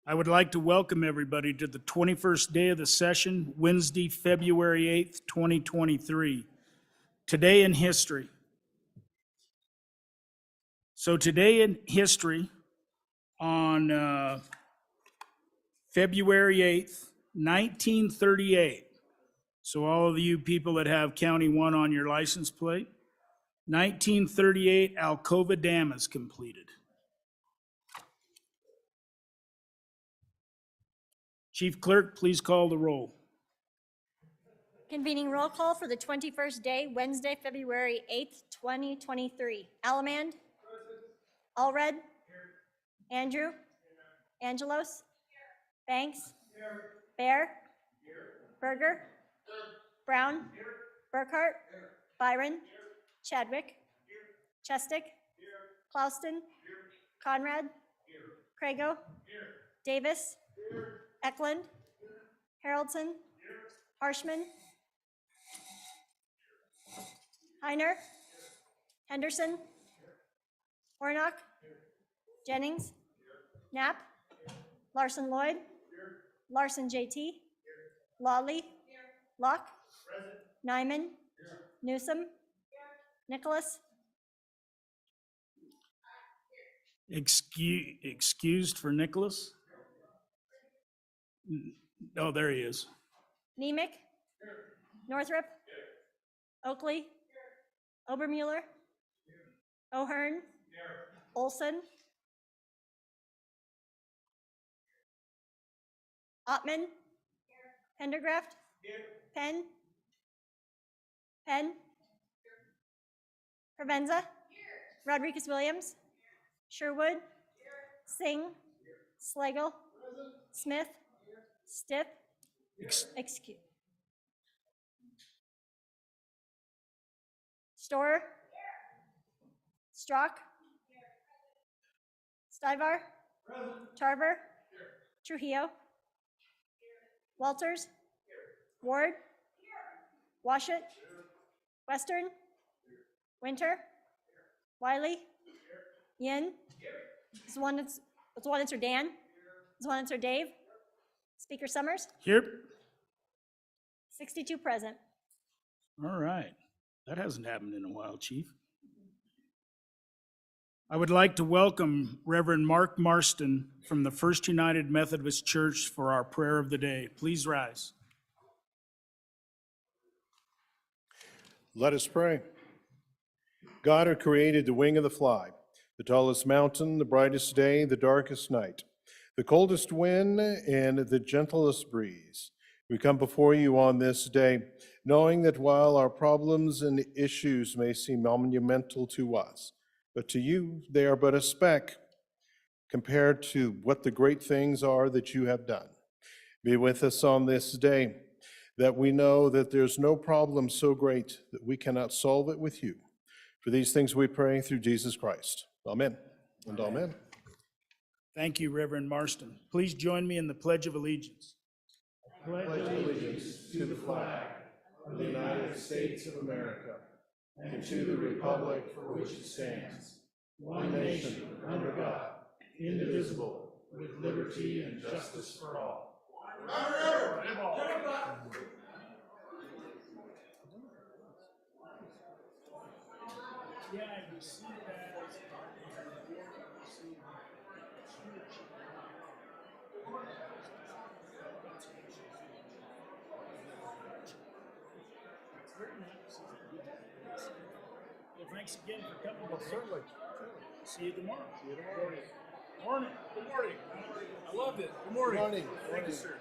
I would like to welcome everybody to the 21st day of the session, Wednesday, February 8th, 2023. Today in history. So today in history, on February 8th, 1938, so all of you people that have County 1 on your license plate, 1938, Alcova Dam is completed. Chief Clerk, please call the roll. Convening roll call for the 21st day, Wednesday, February 8th, 2023. Alamand? Allred? Andrew? Angelos? Banks? Bear? Berger? Brown? Burkhart? Byron? Chadwick? Chestick? Clauston? Conrad? Crago? Davis? Eklund? Haraldson? Harshman? Heiner? Henderson? Warnock? Jennings? Knapp? Larson Lloyd? Larson JT? Lawley? Locke? Nyman? Newsom? Nicholas? Excused for Nicholas? Oh, there he is. Nemec? Northrup? Oakley? Obermuller? O'Hearn? Olson? Ottman? Pendergraft? Penn? Provenza? Rodriguez Williams? Sherwood? Singh? Slagle? Smith? Stipp? Excuse. Storer? Strock? Stivar? Tarver? Trujillo? Walters? Ward? Washut? Western? Winter? Wiley? Yin? Swanitzer Dan? Swanitzer Dave? Speaker Summers? Here. 62 present. All right. That hasn't happened in a while, Chief. I would like to welcome Reverend Mark Marston from the First United Methodist Church for our prayer of the day. Please rise. Let us pray. God, who created the wing of the fly, the tallest mountain, the brightest day, the darkest night, the coldest wind, and the gentlest breeze, we come before you on this day, knowing that while our problems and issues may seem monumental to us, but to you they are but a speck compared to what the great things are that you have done. Be with us on this day, that we know that there's no problem so great that we cannot solve it with you. For these things we pray through Jesus Christ. Amen and amen. Thank you, Reverend Marston. Please join me in the Pledge of Allegiance. I pledge allegiance to the flag of the United States of America and to the republic for which it stands, one nation under God, indivisible, with liberty and justice for all. Yeah, you see that. Well, thanks again for coming. Well, certainly. See you tomorrow. See you tomorrow. Morning. Good morning. I loved it. Good morning. Good morning. Thank you, sir.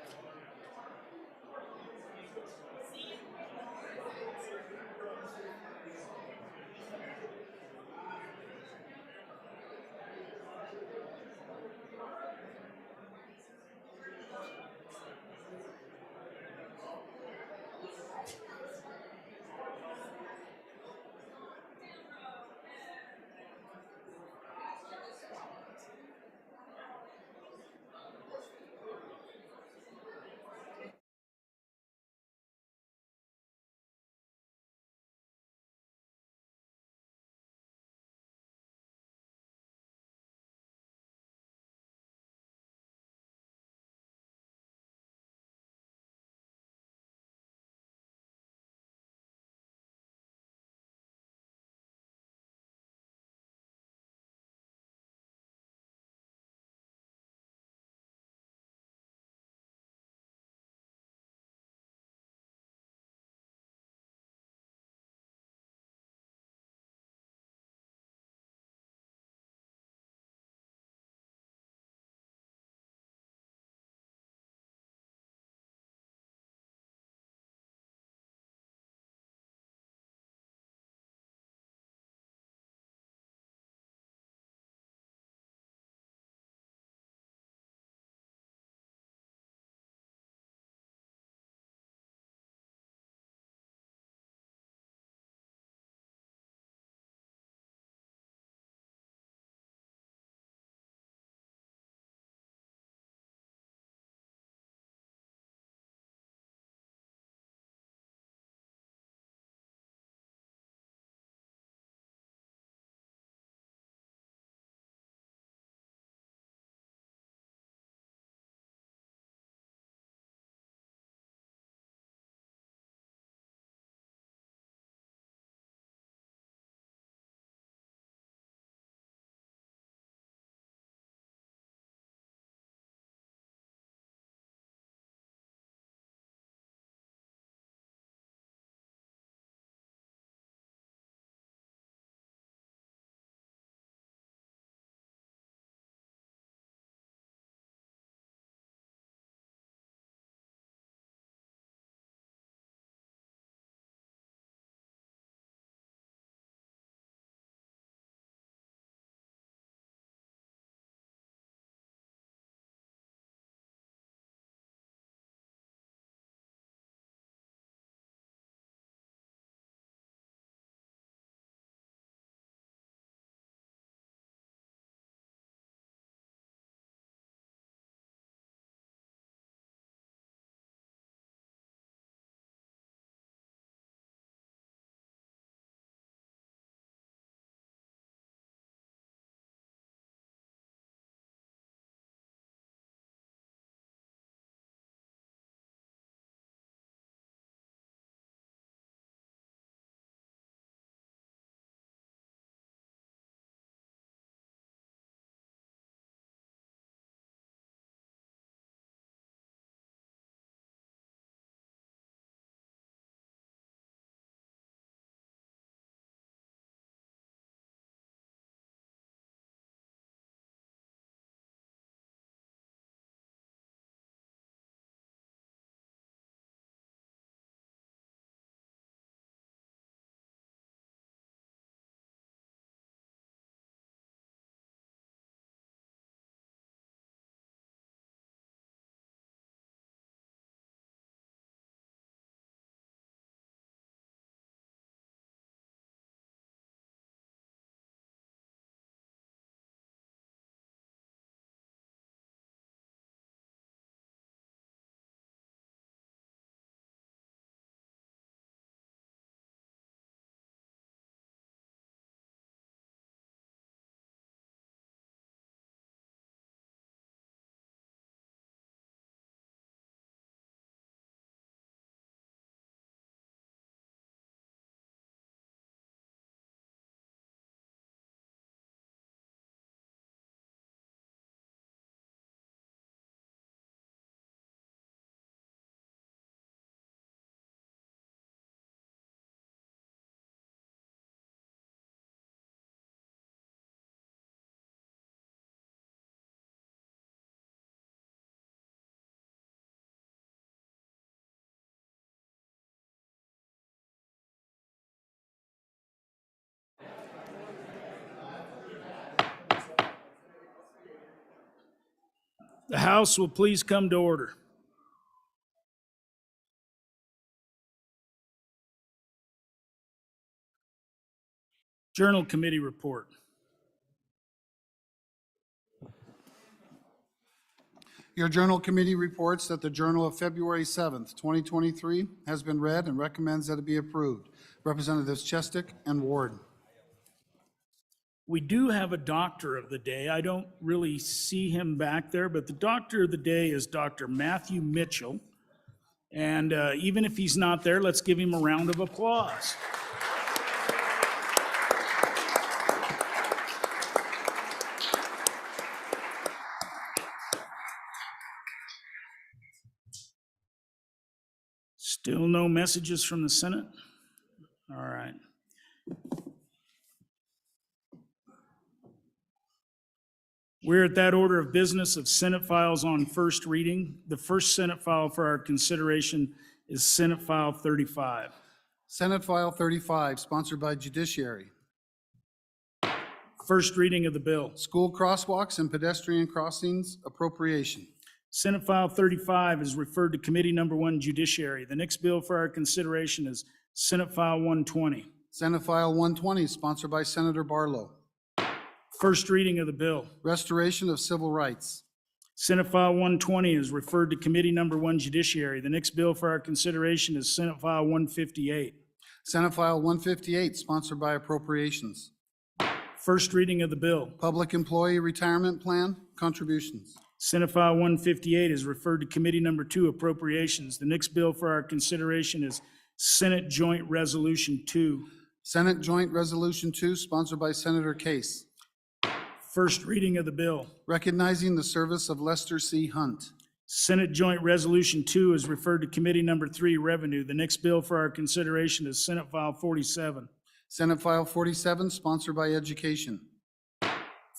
The House will please come to order. Journal Committee report. Your Journal Committee reports that the Journal of February 7th, 2023 has been read and recommends that it be approved. Representatives Chestick and Ward. We do have a doctor of the day. I don't really see him back there, but the doctor of the day is Dr. Matthew Mitchell. And even if he's not there, let's give him a round of applause. Still no messages from the Senate? All right. We're at that order of business of Senate files on first reading. The first Senate file for our consideration is Senate File 35. Senate File 35, sponsored by Judiciary. First reading of the bill. School crosswalks and pedestrian crossings appropriation. Senate File 35 is referred to Committee Number 1, Judiciary. The next bill for our consideration is Senate File 120. Senate File 120, sponsored by Senator Barlow. First reading of the bill. Restoration of civil rights. Senate File 120 is referred to Committee Number 1, Judiciary. The next bill for our consideration is Senate File 158. Senate File 158, sponsored by Appropriations. First reading of the bill. Public Employee Retirement Plan contributions. Senate File 158 is referred to Committee Number 2, Appropriations. The next bill for our consideration is Senate Joint Resolution 2. Senate Joint Resolution 2, sponsored by Senator Case. First reading of the bill. Recognizing the service of Lester C. Hunt. Senate Joint Resolution 2 is referred to Committee Number 3, Revenue. The next bill for our consideration is Senate File 47. Senate File 47, sponsored by Education.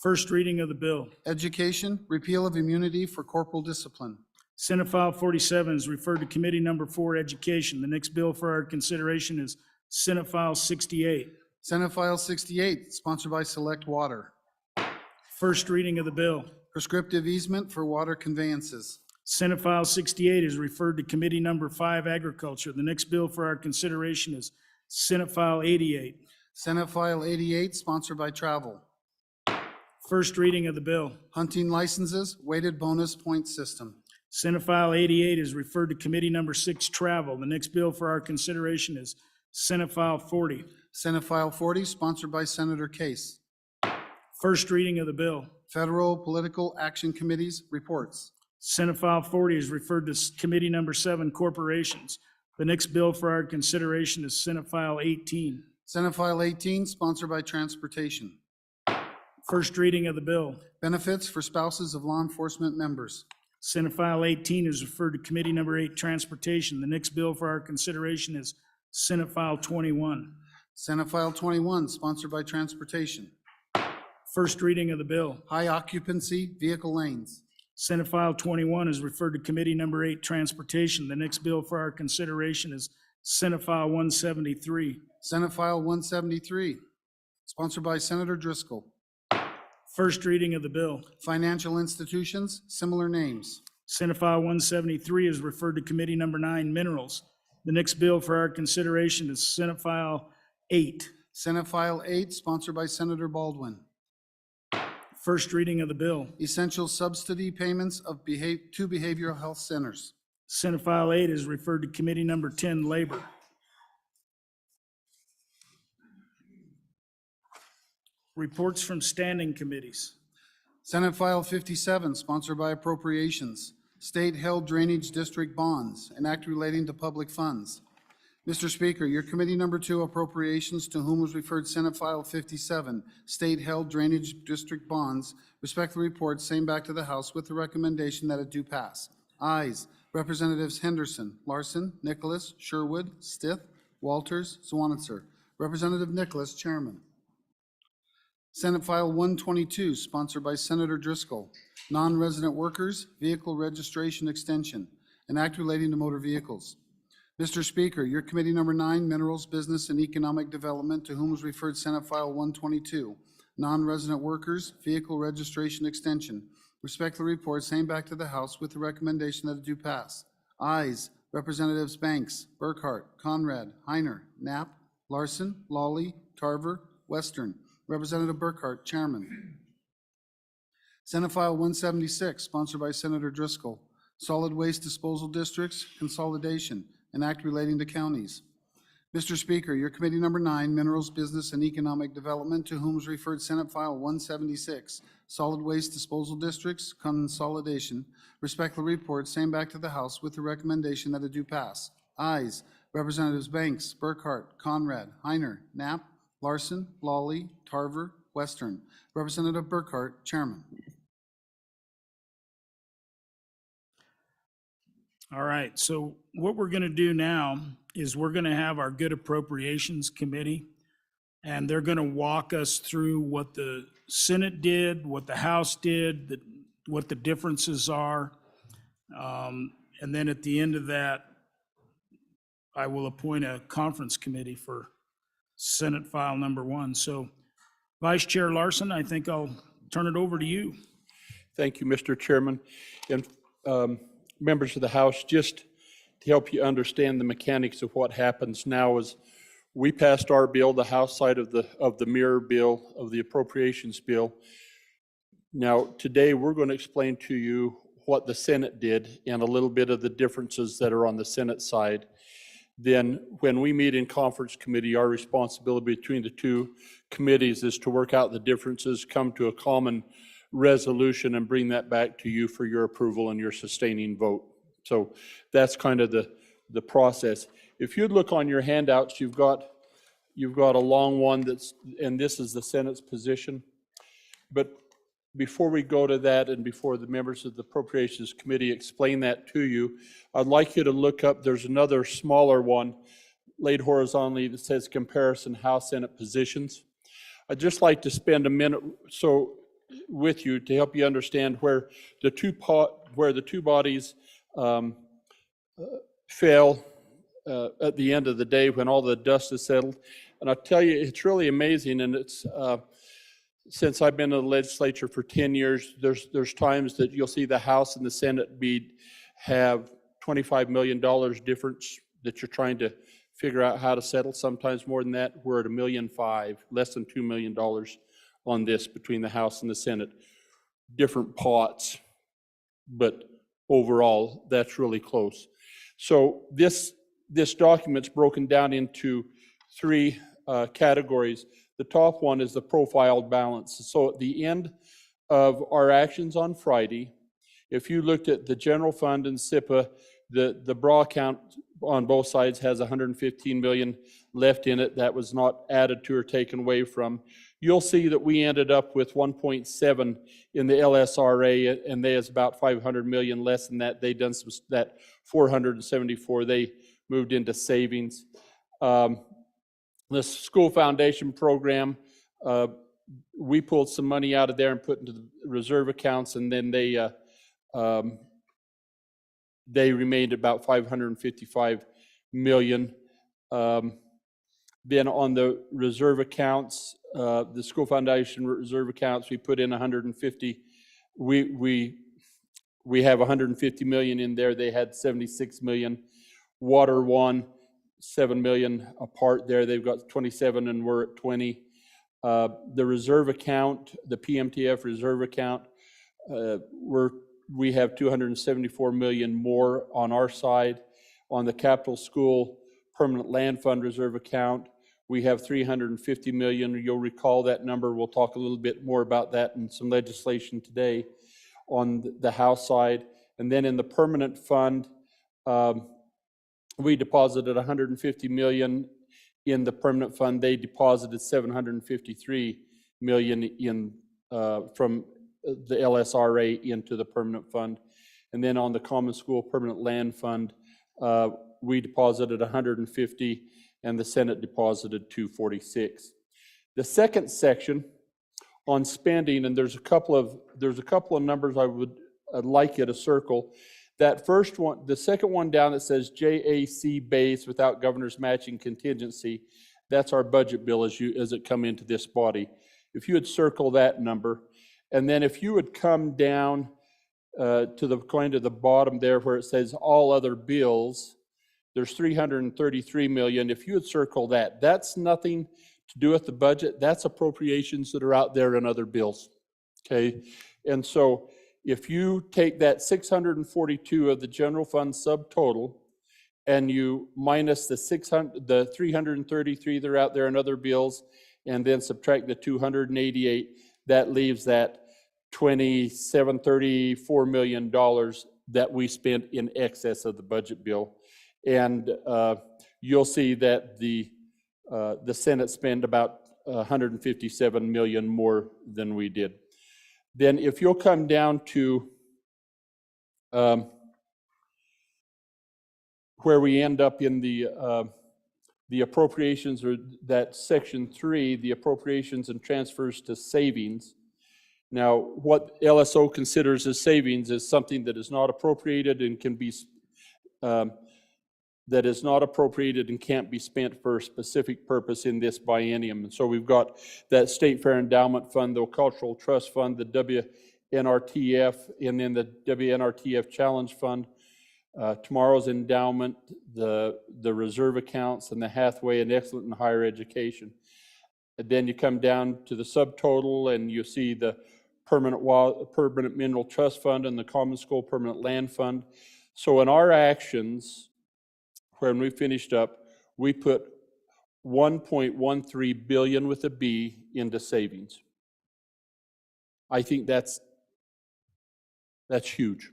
First reading of the bill. Education, repeal of immunity for corporal discipline. Senate File 47 is referred to Committee Number 4, Education. The next bill for our consideration is Senate File 68. Senate File 68, sponsored by Select Water. First reading of the bill. Prescriptive easement for water conveyances. Senate File 68 is referred to Committee Number 5, Agriculture. The next bill for our consideration is Senate File 88. Senate File 88, sponsored by Travel. First reading of the bill. Hunting licenses, weighted bonus point system. Senate File 88 is referred to Committee Number 6, Travel. The next bill for our consideration is Senate File 40. Senate File 40, sponsored by Senator Case. First reading of the bill. Federal Political Action Committees reports. Senate File 40 is referred to Committee Number 7, Corporations. The next bill for our consideration is Senate File 18. Senate File 18, sponsored by Transportation. First reading of the bill. Benefits for spouses of law enforcement members. Senate File 18 is referred to Committee Number 8, Transportation. The next bill for our consideration is Senate File 21. Senate File 21, sponsored by Transportation. First reading of the bill. High occupancy vehicle lanes. Senate File 21 is referred to Committee Number 8, Transportation. The next bill for our consideration is Senate File 173. Senate File 173, sponsored by Senator Driscoll. First reading of the bill. Financial institutions, similar names. Senate File 173 is referred to Committee Number 9, Minerals. The next bill for our consideration is Senate File 8. Senate File 8, sponsored by Senator Baldwin. First reading of the bill. Essential subsidy payments of to behavioral health centers. Senate File 8 is referred to Committee Number 10, Labor. Reports from standing committees. Senate File 57, sponsored by Appropriations. State-held drainage district bonds, an act relating to public funds. Mr. Speaker, your Committee Number 2 Appropriations, to whom was referred Senate File 57, State-held drainage district bonds, respectfully report same back to the House with the recommendation that it do pass. Ayes, Representatives Henderson, Larson, Nicholas, Sherwood, Stith, Walters, Zwanitzer. Representative Nicholas, Chairman. Senate File 122, sponsored by Senator Driscoll. Non-resident workers, vehicle registration extension, an act relating to motor vehicles. Mr. Speaker, your Committee Number 9, Minerals, Business, and Economic Development, to whom was referred Senate File 122, non-resident workers, vehicle registration extension, Respectfully report same back to the House with the recommendation that it do pass. Ayes, Representatives Banks, Burkhart, Conrad, Heiner, Knapp, Larson, Lawley, Tarver, Western. Representative Burkhart, Chairman. Senate File 176, sponsored by Senator Driscoll. Solid Waste Disposal Districts Consolidation, an act relating to counties. Mr. Speaker, your committee number 9, Minerals, Business, and Economic Development, to whom is referred Senate File 176, Solid Waste Disposal Districts Consolidation, respectfully report same back to the House with the recommendation that it do pass. Ayes, Representatives Banks, Burkhart, Conrad, Heiner, Knapp, Larson, Lawley, Tarver, Western. Representative Burkhart, Chairman. All right, so what we're going to do now is we're going to have our Good Appropriations Committee, and they're going to walk us through what the Senate did, what the House did, what the differences are. And then at the end of that, I will appoint a conference committee for Senate File number 1. So Vice Chair Larson, I think I'll turn it over to you. Thank you, Mr. Chairman. And members of the House, just to help you understand the mechanics of what happens now is we passed our bill, the House side of the mirror bill, of the appropriations bill. Now, today, we're going to explain to you what the Senate did and a little bit of the differences that are on the Senate side. Then, when we meet in conference committee, our responsibility between the two committees is to work out the differences, come to a common resolution, and bring that back to you for your approval and your sustaining vote. So that's kind of the process. If you'd look on your handouts, you've got a long one and this is the Senate's position. But before we go to that and before the members of the Appropriations Committee explain that to you, I'd like you to look up, there's another smaller one laid horizontally that says Comparison House Senate Positions. I'd just like to spend a minute with you to help you understand where the two bodies fell at the end of the day when all the dust is settled. And I'll tell you, it's really amazing, and it's since I've been in the legislature for 10 years, there's times that you'll see the House and the Senate have $25 million difference that you're trying to figure out how to settle. Sometimes more than that. We're at $1.5 million, less than $2 million on this between the House and the Senate. Different pots, but overall, that's really close. So this document's broken down into 3 categories. The top one is the profiled balance. So at the end of our actions on Friday, if you looked at the general fund and SIPA, the BRA account on both sides has 115 million left in it that was not added to or taken away from. You'll see that we ended up with 1.7 in the LSRA, and there's about 500 million less than that. They done some, that 474, they moved into savings. The school foundation program, we pulled some money out of there and put into the reserve accounts, and then they remained about 555 million. Then on the reserve accounts, the school foundation reserve accounts, we put in 150. We have 150 million in there. They had 76 million. Water One, 7 million apart there. They've got 27 and we're at 20. The reserve account, the PMTF reserve account, we have 274 million more on our side. On the capital school permanent land fund reserve account, we have 350 million. You'll recall that number. We'll talk a little bit more about that in some legislation today on the House side. And then in the permanent fund, we deposited 150 million in the permanent fund. They deposited 753 million in from the LSRA into the permanent fund. And then on the common school permanent land fund, we deposited 150 and the Senate deposited 246. The second section on spending, and there's a couple of numbers I'd like you to circle. That first one, the second one down that says JAC base without governor's matching contingency, that's our budget bill as it come into this body. If you would circle that number. And then if you would come down going to the bottom there where it says all other bills, there's 333 million. If you would circle that, that's nothing to do with the budget. That's appropriations that are out there in other bills. Okay, and so if you take that 642 of the general fund subtotal and you minus the 333 that are out there in other bills, and then subtract the 288, that leaves that $34 million that we spent in excess of the budget bill. And you'll see that the Senate spent about 157 million more than we did. Then if you'll come down to where we end up in the appropriations, or that section 3, the appropriations and transfers to savings. Now, what LSO considers as savings is something that is not appropriated and can be that is not appropriated and can't be spent for a specific purpose in this biennium. And so we've got that State Fair Endowment Fund, the Cultural Trust Fund, the WNRTF, and then the WNRTF Challenge Fund, tomorrow's endowment, the reserve accounts, and the Hathaway and Excellent in Higher Education. And then you come down to the subtotal and you see the Permanent Mineral Trust Fund and the Common School Permanent Land Fund. So in our actions, when we finished up, we put 1.13 billion with a B into savings. I think that's huge.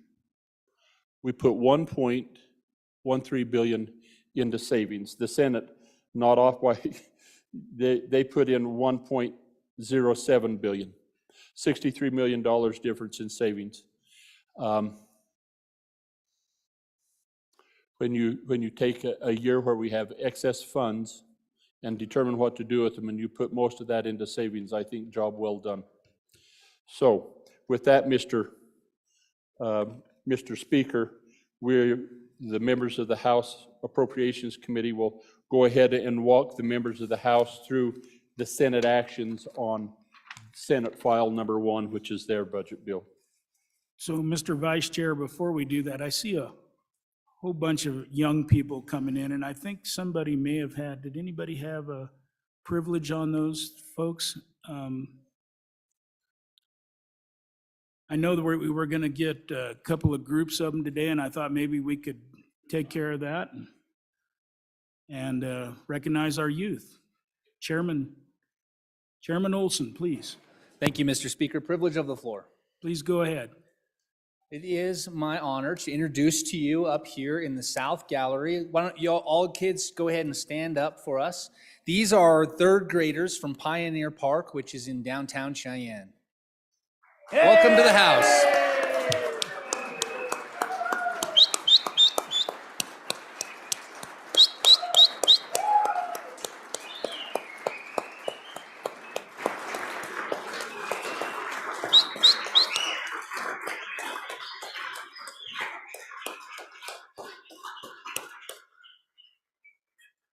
We put 1.13 billion into savings. The Senate, not off by, they put in 1.07 billion, $63 million difference in savings. When you take a year where we have excess funds and determine what to do with them, and you put most of that into savings, I think job well done. So with that, Mr. Speaker, the members of the House Appropriations Committee will go ahead and walk the members of the House through the Senate actions on Senate File Number 1, which is their budget bill. So, Mr. Vice Chair, before we do that, I see a whole bunch of young people coming in, and I think somebody may have had, did anybody have a privilege on those folks? I know that we were going to get a couple of groups of them today, and I thought maybe we could take care of that and recognize our youth. Chairman Olson, please. Thank you, Mr. Speaker. Privilege of the floor. Please go ahead. It is my honor to introduce to you up here in the South Gallery. Why don't you all kids go ahead and stand up for us? These are third graders from Pioneer Park, which is in downtown Cheyenne. Welcome to the House.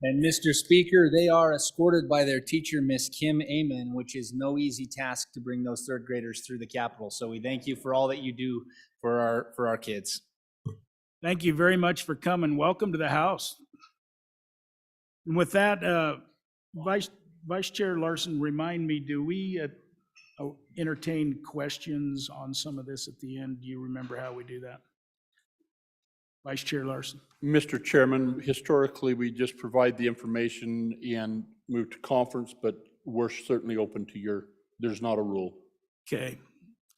And Mr. Speaker, they are escorted by their teacher, Miss Kim Amen, which is no easy task to bring those third graders through the Capitol. So we thank you for all that you do for our kids. Thank you very much for coming. Welcome to the House. And with that, Vice Chair Larson, remind me, do we entertain questions on some of this at the end? Do you remember how we do that? Vice Chair Larson. Mr. Chairman, historically, we just provide the information and move to conference, but we're certainly open to there's not a rule. Okay.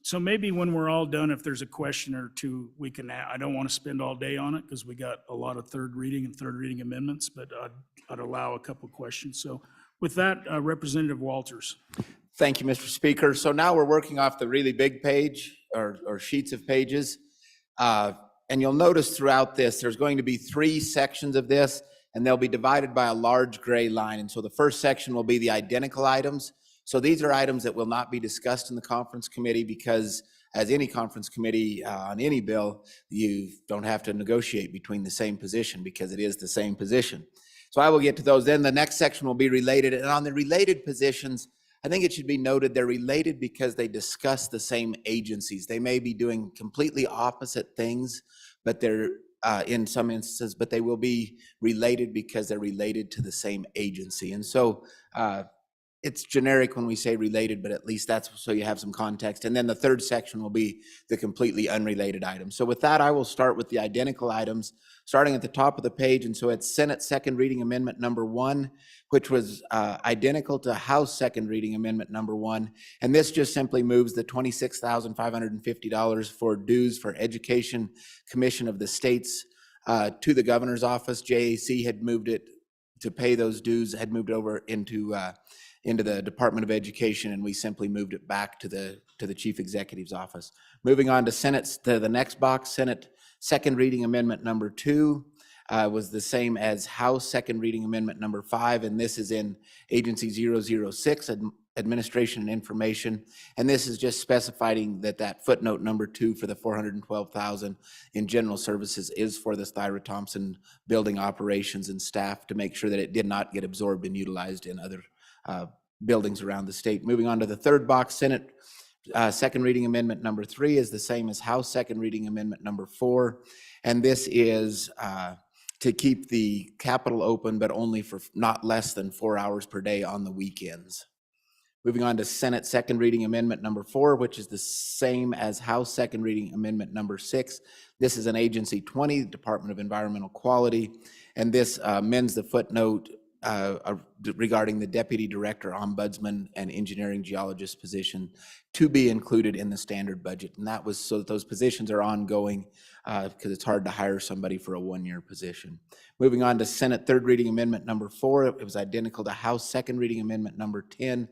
So maybe when we're all done, if there's a question or two, we can, I don't want to spend all day on it because we got a lot of third reading amendments, but I'd allow a couple questions. So with that, Representative Walters. Thank you, Mr. Speaker. So now we're working off the really big page or sheets of pages. And you'll notice throughout this, there's going to be 3 sections of this, and they'll be divided by a large gray line. And so the first section will be the identical items. So these are items that will not be discussed in the conference committee because, as any conference committee on any bill, you don't have to negotiate between the same position because it is the same position. So I will get to those. Then the next section will be related. And on the related positions, I think it should be noted they're related because they discuss the same agencies. They may be doing completely opposite things, but they're in some instances, but they will be related because they're related to the same agency. And so it's generic when we say related, but at least that's so you have some context. And then the third section will be the completely unrelated items. So with that, I will start with the identical items, starting at the top of the page. And so it's Senate second reading amendment number 1, which was identical to House second reading amendment number 1. And this just simply moves the $26,550 for dues for Education Commission of the States to the governor's office. JAC had moved it to pay those dues, had moved over into the Department of Education, and we simply moved it back to the Chief Executive's office. Moving on to the next box, Senate second reading amendment number 2 was the same as House second reading amendment number 5, and this is in Agency 006, Administration and Information, and this is just specifying that footnote number 2 for the $412,000 in general services is for the Thyra Thompson building operations and staff to make sure that it did not get absorbed and utilized in other buildings around the state. Moving on to the third box, Senate second reading amendment number 3 is the same as House second reading amendment number 4, and this is to keep the Capitol open, but only for not less than 4 hours per day on the weekends. Moving on to Senate second reading amendment number 4, which is the same as House second reading amendment number 6. This is an Agency 20, Department of Environmental Quality, and this amends the footnote regarding the Deputy Director, Ombudsman, and Engineering Geologist position to be included in the standard budget. And that was so that those positions are ongoing because it's hard to hire somebody for a one-year position. Moving on to Senate third reading amendment number 4, it was identical to House second reading amendment number 10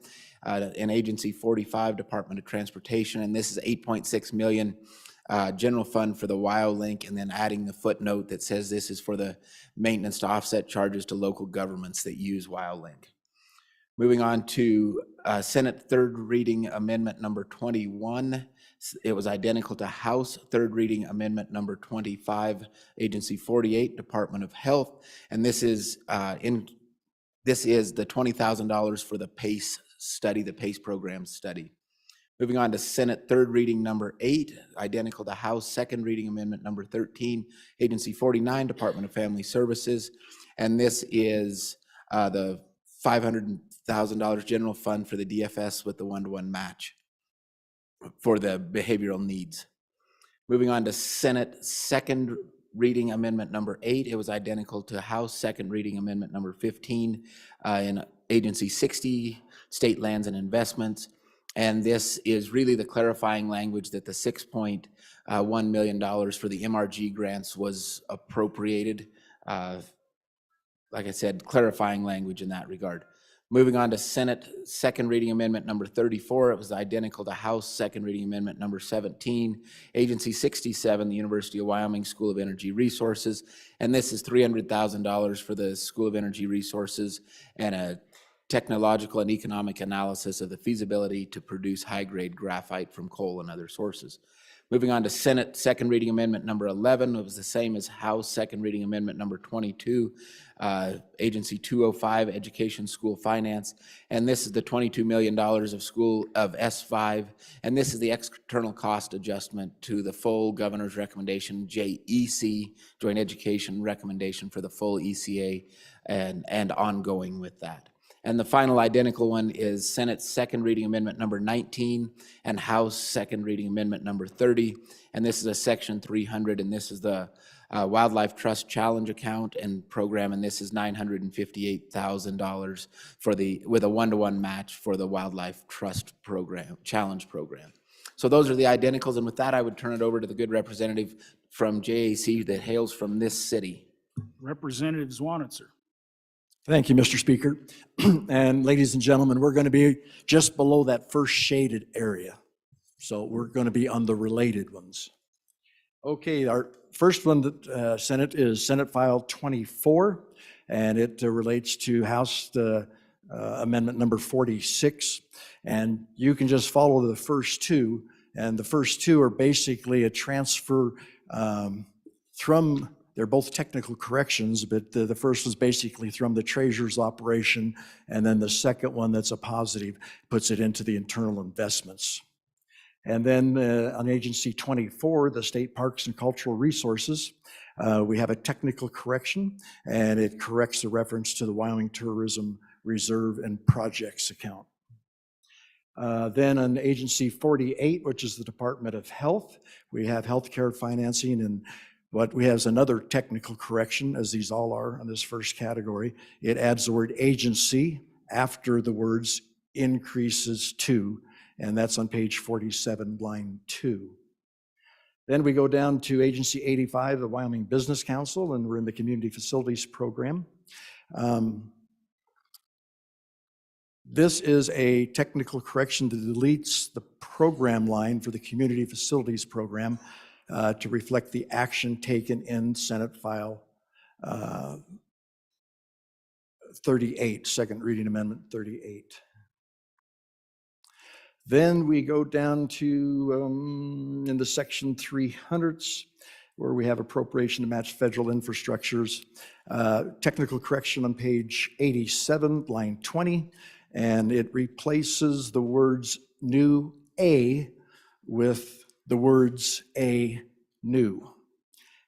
in Agency 45, Department of Transportation, and this is $8.6 million general fund for the WIO link, and then adding the footnote that says this is for the maintenance to offset charges to local governments that use WIO link. Moving on to Senate third reading amendment number 21. It was identical to House third reading amendment number 25, Agency 48, Department of Health, and this is the $20,000 for the PACE study, the PACE program study. Moving on to Senate third reading number 8, identical to House second reading amendment number 13, Agency 49, Department of Family Services, and this is the $500,000 general fund for the DFS with the one-to-one match for the behavioral needs. Moving on to Senate second reading amendment number 8, it was identical to House second reading amendment number 15 in Agency 60, State Lands and Investments. And this is really the clarifying language that the $6.1 million for the MRG grants was appropriated. Like I said, clarifying language in that regard. Moving on to Senate second reading amendment number 34, it was identical to House second reading amendment number 17, Agency 67, the University of Wyoming School of Energy Resources, and this is $300,000 for the School of Energy Resources and a technological and economic analysis of the feasibility to produce high-grade graphite from coal and other sources. Moving on to Senate second reading amendment number 11, it was the same as House second reading amendment number 22, Agency 205, Education School Finance, and this is the $22 million of S5, and this is the external cost adjustment to the full governor's recommendation, JEC, Joint Education Recommendation for the full ECA, and ongoing with that. And the final identical one is Senate second reading amendment number 19 and House second reading amendment number 30. And this is a section 300, and this is the Wildlife Trust Challenge account and program, and this is $958,000 with a one-to-one match for the Wildlife Trust program, Challenge program. So those are the identicals, and with that, I would turn it over to the good representative from JAC that hails from this city. Representative Zwanitzer. Thank you, Mr. Speaker. And ladies and gentlemen, we're going to be just below that first shaded area. So we're going to be on the related ones. Okay, our first one that Senate is Senate File 24, and it relates to House Amendment number 46. And you can just follow the first two, and the first two are basically a transfer from they're both technical corrections, but the first was basically from the treasurer's operation, and then the second one that's a positive puts it into the internal investments. And then on Agency 24, the State Parks and Cultural Resources, we have a technical correction, and it corrects the reference to the Wyoming Tourism Reserve and Projects account. Then on Agency 48, which is the Department of Health, we have healthcare financing, and what we have is another technical correction, as these all are on this first category. It adds the word agency after the words increases to, and that's on page 47, line 2. Then we go down to Agency 85, the Wyoming Business Council, and we're in the Community Facilities Program. This is a technical correction that deletes the program line for the Community Facilities Program to reflect the action taken in Senate File 38, second reading amendment 38. Then we go down to in the section 300s, where we have appropriation to match federal infrastructures. Technical correction on page 87, line 20, and it replaces the words new A with the words a new.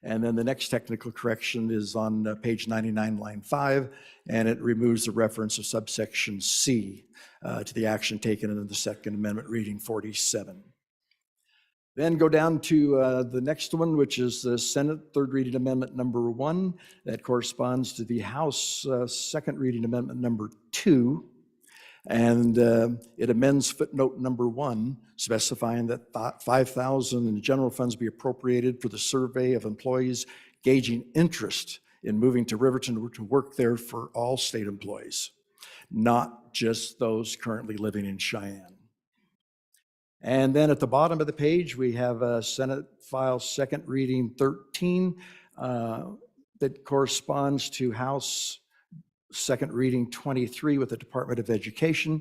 And then the next technical correction is on page 99, line 5, and it removes the reference of subsection C to the action taken in the Second Amendment reading 47. Then go down to the next one, which is the Senate Third Reading Amendment number 1. That corresponds to the House Second Reading Amendment number 2. And it amends footnote number 1, specifying that $5,000 in general funds be appropriated for the survey of employees gauging interest in moving to Riverton to work there for all state employees, not just those currently living in Cheyenne. And then at the bottom of the page, we have Senate File Second Reading 13 that corresponds to House Second Reading 23 with the Department of Education,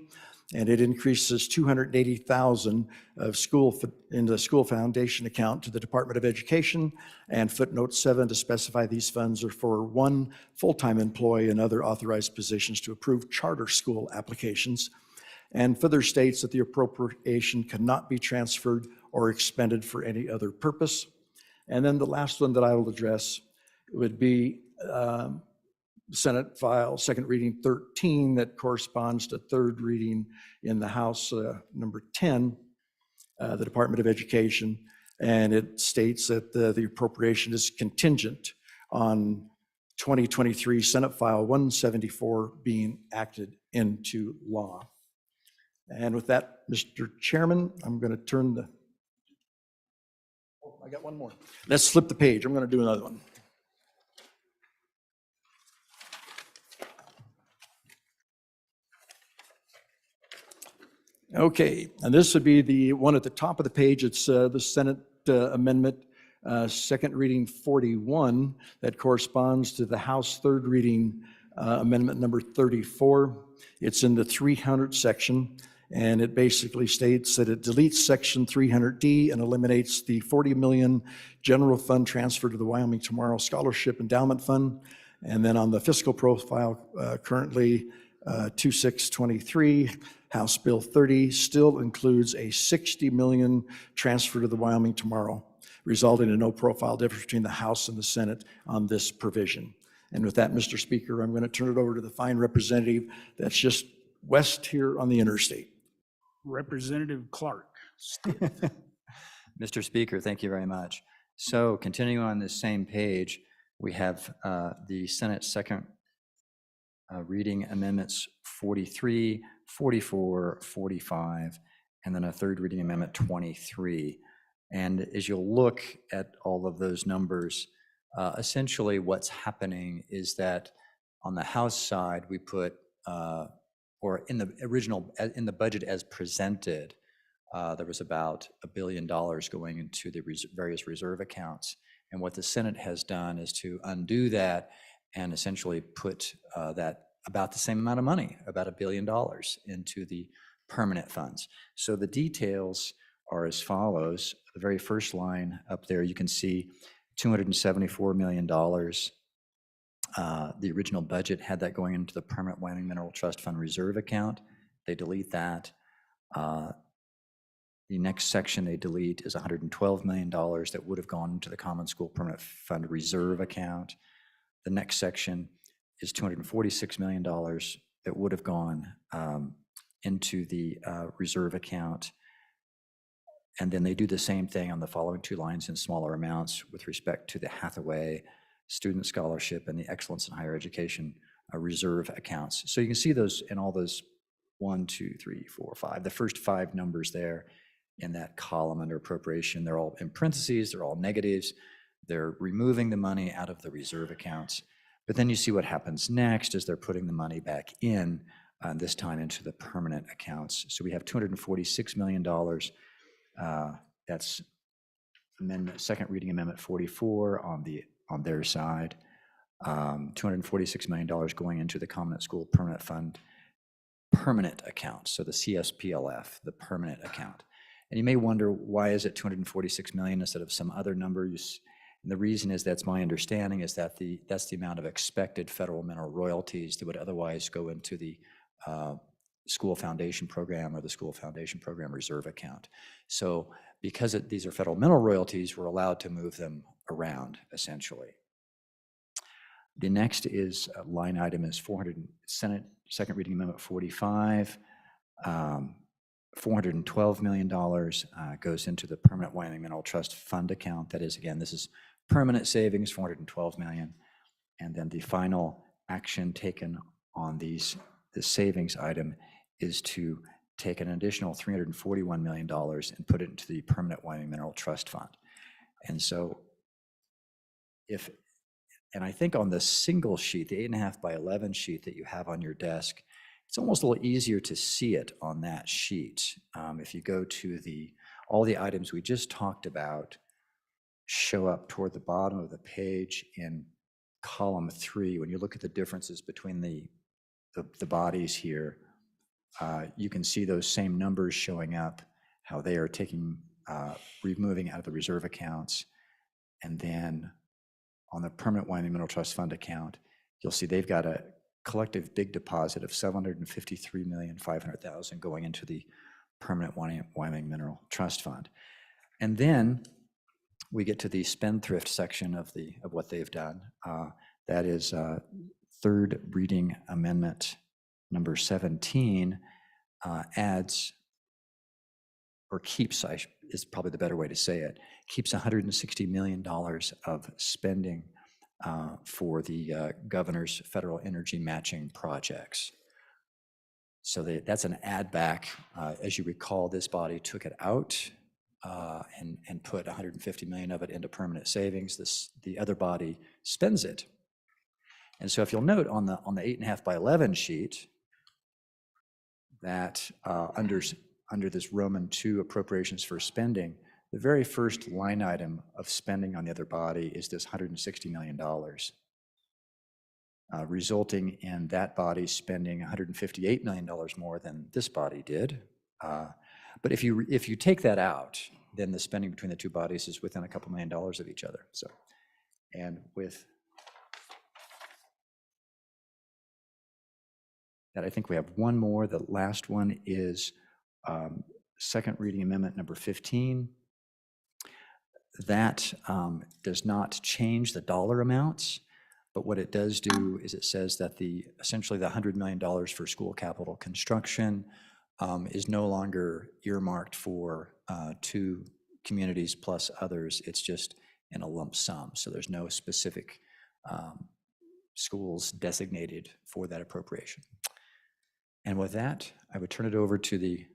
and it increases $280,000 of in the school foundation account to the Department of Education, and footnote 7 to specify these funds are for 1 full-time employee and other authorized positions to approve charter school applications, and further states that the appropriation cannot be transferred or expended for any other purpose. And then the last one that I will address would be Senate File Second Reading 13 that corresponds to third reading in the House number 10, the Department of Education, and it states that the appropriation is contingent on 2023 Senate File 174 being acted into law. And with that, Mr. Chairman, I'm going to turn the, oh, I got one more. Let's flip the page. I'm going to do another one. Okay, and this would be the one at the top of the page. It's the Senate Amendment Second Reading 41 that corresponds to the House Third Reading Amendment number 34. It's in the 300 section, and it basically states that it deletes Section 300D and eliminates the $40 million general fund transfer to the Wyoming Tomorrow Scholarship Endowment Fund. And then on the fiscal profile, currently 2623, House Bill 30 still includes a $60 million transfer to the Wyoming Tomorrow, resulting in no profile difference between the House and the Senate on this provision. And with that, Mr. Speaker, I'm going to turn it over to the fine representative that's just west here on the interstate. Representative Clark. Mr. Speaker, thank you very much. So continuing on this same page, we have the Senate Second Reading Amendments 43, 44, 45, and then a Third Reading Amendment 23. And as you'll look at all of those numbers, essentially what's happening is that on the House side, we put, or in the original, in the budget as presented, there was about $1 billion going into the various reserve accounts. And what the Senate has done is to undo that and essentially put that about the same amount of money, about $1 billion, into the permanent funds. So the details are as follows. The very first line up there, you can see $274 million. The original budget had that going into the Permanent Wyoming Mineral Trust Fund Reserve account. They delete that. The next section they delete is $112 million that would have gone into the Common School Permanent Fund Reserve account. The next section is $246 million that would have gone into the reserve account. And then they do the same thing on the following two lines in smaller amounts with respect to the Hathaway Student Scholarship and the Excellence in Higher Education reserve accounts. So you can see those in all those 1, 2, 3, 4, 5, the first 5 numbers there in that column under appropriation. They're all in parentheses, they're all negatives. They're removing the money out of the reserve accounts. But then you see what happens next as they're putting the money back in, this time into the permanent accounts. So we have $246 million. That's second reading amendment 44 on their side. $246 million going into the Common School Permanent Fund permanent account. So the CSPLF, the permanent account. And you may wonder, why is it 246 million instead of some other number? And the reason is, that's my understanding, is that that's the amount of expected federal mineral royalties that would otherwise go into the school foundation program or the school foundation program reserve account. So because these are federal mineral royalties, we're allowed to move them around, essentially. The next is line item is Senate Second Reading Amendment 45. $412 million goes into the Permanent Wyoming Mineral Trust Fund account. That is, again, this is permanent savings, $412 million. And then the final action taken on this savings item is to take an additional $341 million and put it into the Permanent Wyoming Mineral Trust Fund. And so and I think on the single sheet, the 8.5 by 11 sheet that you have on your desk, it's almost a little easier to see it on that sheet. If you go to all the items we just talked about show up toward the bottom of the page in column 3. When you look at the differences between the bodies here, you can see those same numbers showing up, how they are removing out of the reserve accounts. And then on the Permanent Wyoming Mineral Trust Fund account, you'll see they've got a collective big deposit of $753,500,000 going into the Permanent Wyoming Mineral Trust Fund. And then we get to the spendthrift section of what they've done. That is third reading amendment number 17 adds, or keeps, is probably the better way to say it, keeps $160 million of spending for the governor's federal energy matching projects. So that's an add back. As you recall, this body took it out and put $150 million of it into permanent savings. The other body spends it. And so if you'll note on the 8.5 by 11 sheet that under this Roman II appropriations for spending, the very first line item of spending on the other body is this $160 million, resulting in that body spending $158 million more than this body did. But if you take that out, then the spending between the two bodies is within a couple $1 million of each other. So, and with that, I think we have one more. The last one is second reading amendment number 15. That does not change the dollar amounts, but what it does do is it says that essentially the $100 million for school capital construction is no longer earmarked for 2 communities plus others. It's just in a lump sum. So there's no specific schools designated for that appropriation. And with that, I would turn it over to the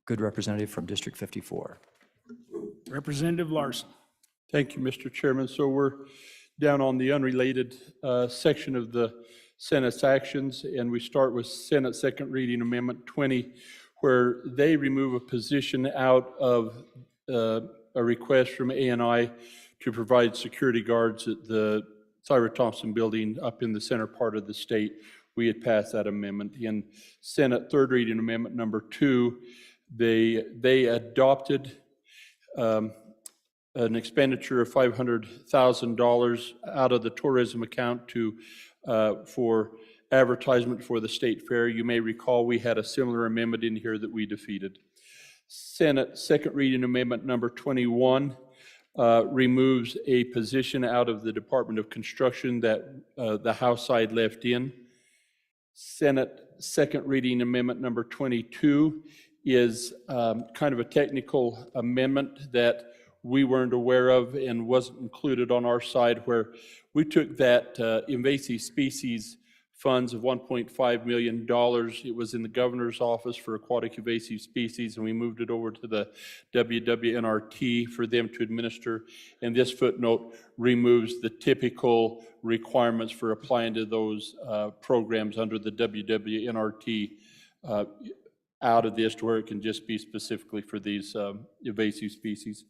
good representative from District 54. Representative Larson. Thank you, Mr. Chairman. So we're down on the unrelated section of the Senate's actions, and we start with Senate Second Reading Amendment 20, where they remove a position out of a request from ANI to provide security guards at the Thyra Thompson building up in the center part of the state. We had passed that amendment. In Senate Third Reading Amendment number 2, they adopted an expenditure of $500,000 out of the tourism account for advertisement for the state fair. You may recall we had a similar amendment in here that we defeated. Senate second reading amendment number 21 removes a position out of the Department of Construction that the House side left in. Senate second reading amendment number 22 is kind of a technical amendment that we weren't aware of and wasn't included on our side, where we took that invasive species funds of $1.5 million. It was in the governor's office for aquatic invasive species, and we moved it over to the WWNRT for them to administer. And this footnote removes the typical requirements for applying to those programs under the WWNRT out of this, to where it can just be specifically for these invasive species.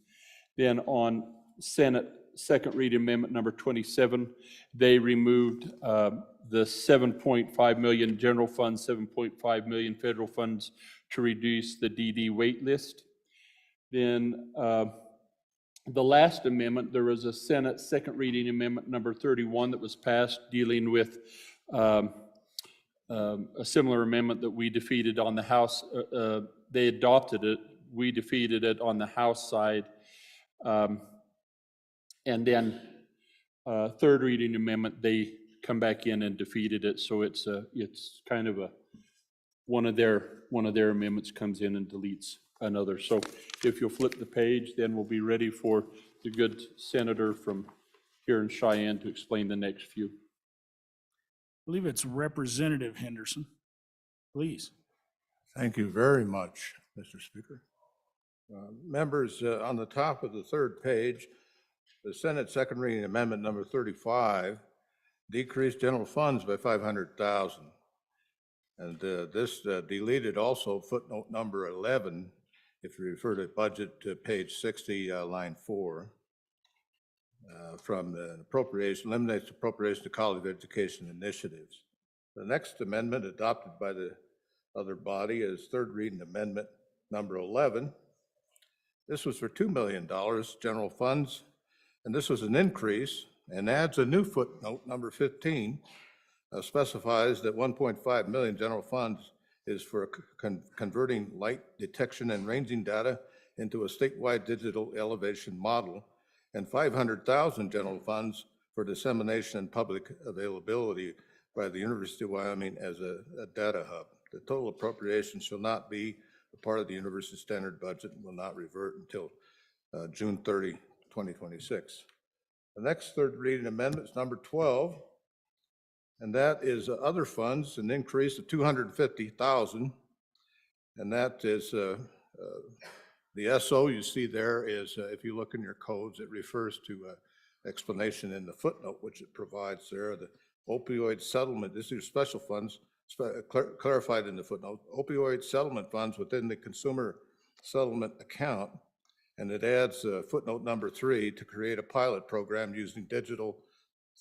Then on Senate second reading amendment number 27, they removed the 7.5 million general funds, 7.5 million federal funds to reduce the DD wait list. Then the last amendment, there was a Senate second reading amendment number 31 that was passed dealing with a similar amendment that we defeated on the House. They adopted it, we defeated it on the House side. And then third reading amendment, they come back in and defeated it. So it's kind of one of their amendments comes in and deletes another. So if you'll flip the page, then we'll be ready for the good senator from here in Cheyenne to explain the next few. I believe it's Representative Henderson. Please. Thank you very much, Mr. Speaker. Members, on the top of the third page, the Senate second reading amendment number 35 decreased general funds by $500,000. And this deleted also footnote number 11, if you refer to budget to page 60, line 4, from the appropriation, eliminates appropriation to college education initiatives. The next amendment adopted by the other body is third reading amendment number 11. This was for $2 million general funds, and this was an increase, and adds a new footnote number 15, specifies that 1.5 million general funds is for converting light detection and ranging data into a statewide digital elevation model, and 500,000 general funds for dissemination and public availability by the University of Wyoming as a data hub. The total appropriation shall not be a part of the university standard budget and will not revert until June 30, 2026. The next third reading amendment is number 12, and that is other funds, an increase of $250,000, and that is the SO you see there is, if you look in your codes, it refers to explanation in the footnote which it provides there. The opioid settlement, these are special funds clarified in the footnote, opioid settlement funds within the consumer settlement account. And it adds footnote number 3 to create a pilot program using digital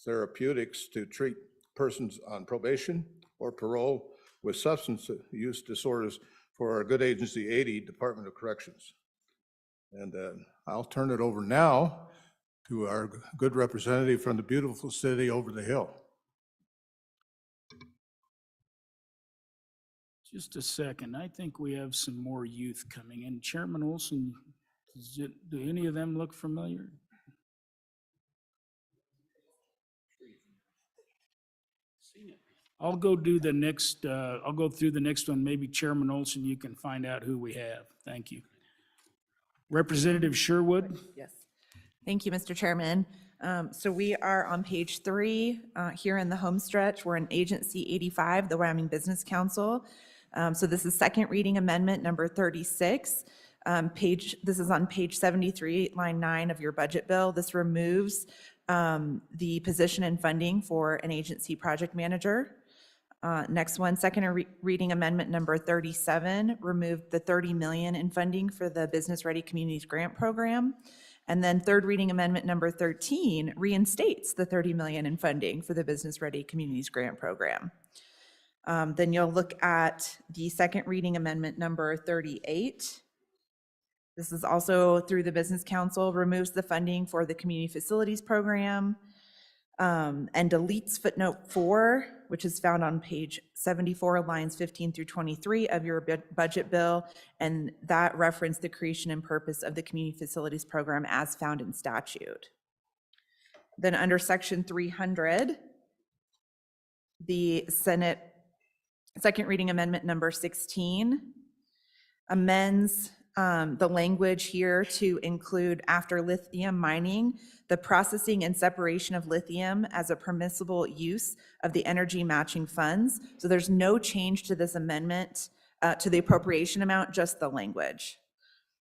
therapeutics to treat persons on probation or parole with substance use disorders for our good agency 80, Department of Corrections. And I'll turn it over now to our good representative from the beautiful city over the hill. Just a second. I think we have some more youth coming in. Chairman Olson, do any of them look familiar? I'll go through the next one. Maybe Chairman Olson, you can find out who we have. Thank you. Representative Sherwood? Yes. Thank you, Mr. Chairman. So we are on page 3 here in the home stretch. We're in Agency 85, the Wyoming Business Council. So this is second reading amendment number 36. This is on page 73, line 9 of your budget bill. This removes the position and funding for an agency project manager. Next one, second reading amendment number 37, removed the $30 million in funding for the Business Ready Communities Grant Program. And then third reading amendment number 13 reinstates the $30 million in funding for the Business Ready Communities Grant Program. Then you'll look at the second reading amendment number 38. This is also through the Business Council, removes the funding for the Community Facilities Program, and deletes footnote 4, which is found on page 74, lines 15 through 23 of your budget bill, and that referenced the creation and purpose of the Community Facilities Program as found in statute. Then under section 300, the Senate second reading amendment number 16 amends the language here to include, after lithium mining, the processing and separation of lithium as a permissible use of the energy matching funds. So there's no change to this amendment, to the appropriation amount, just the language.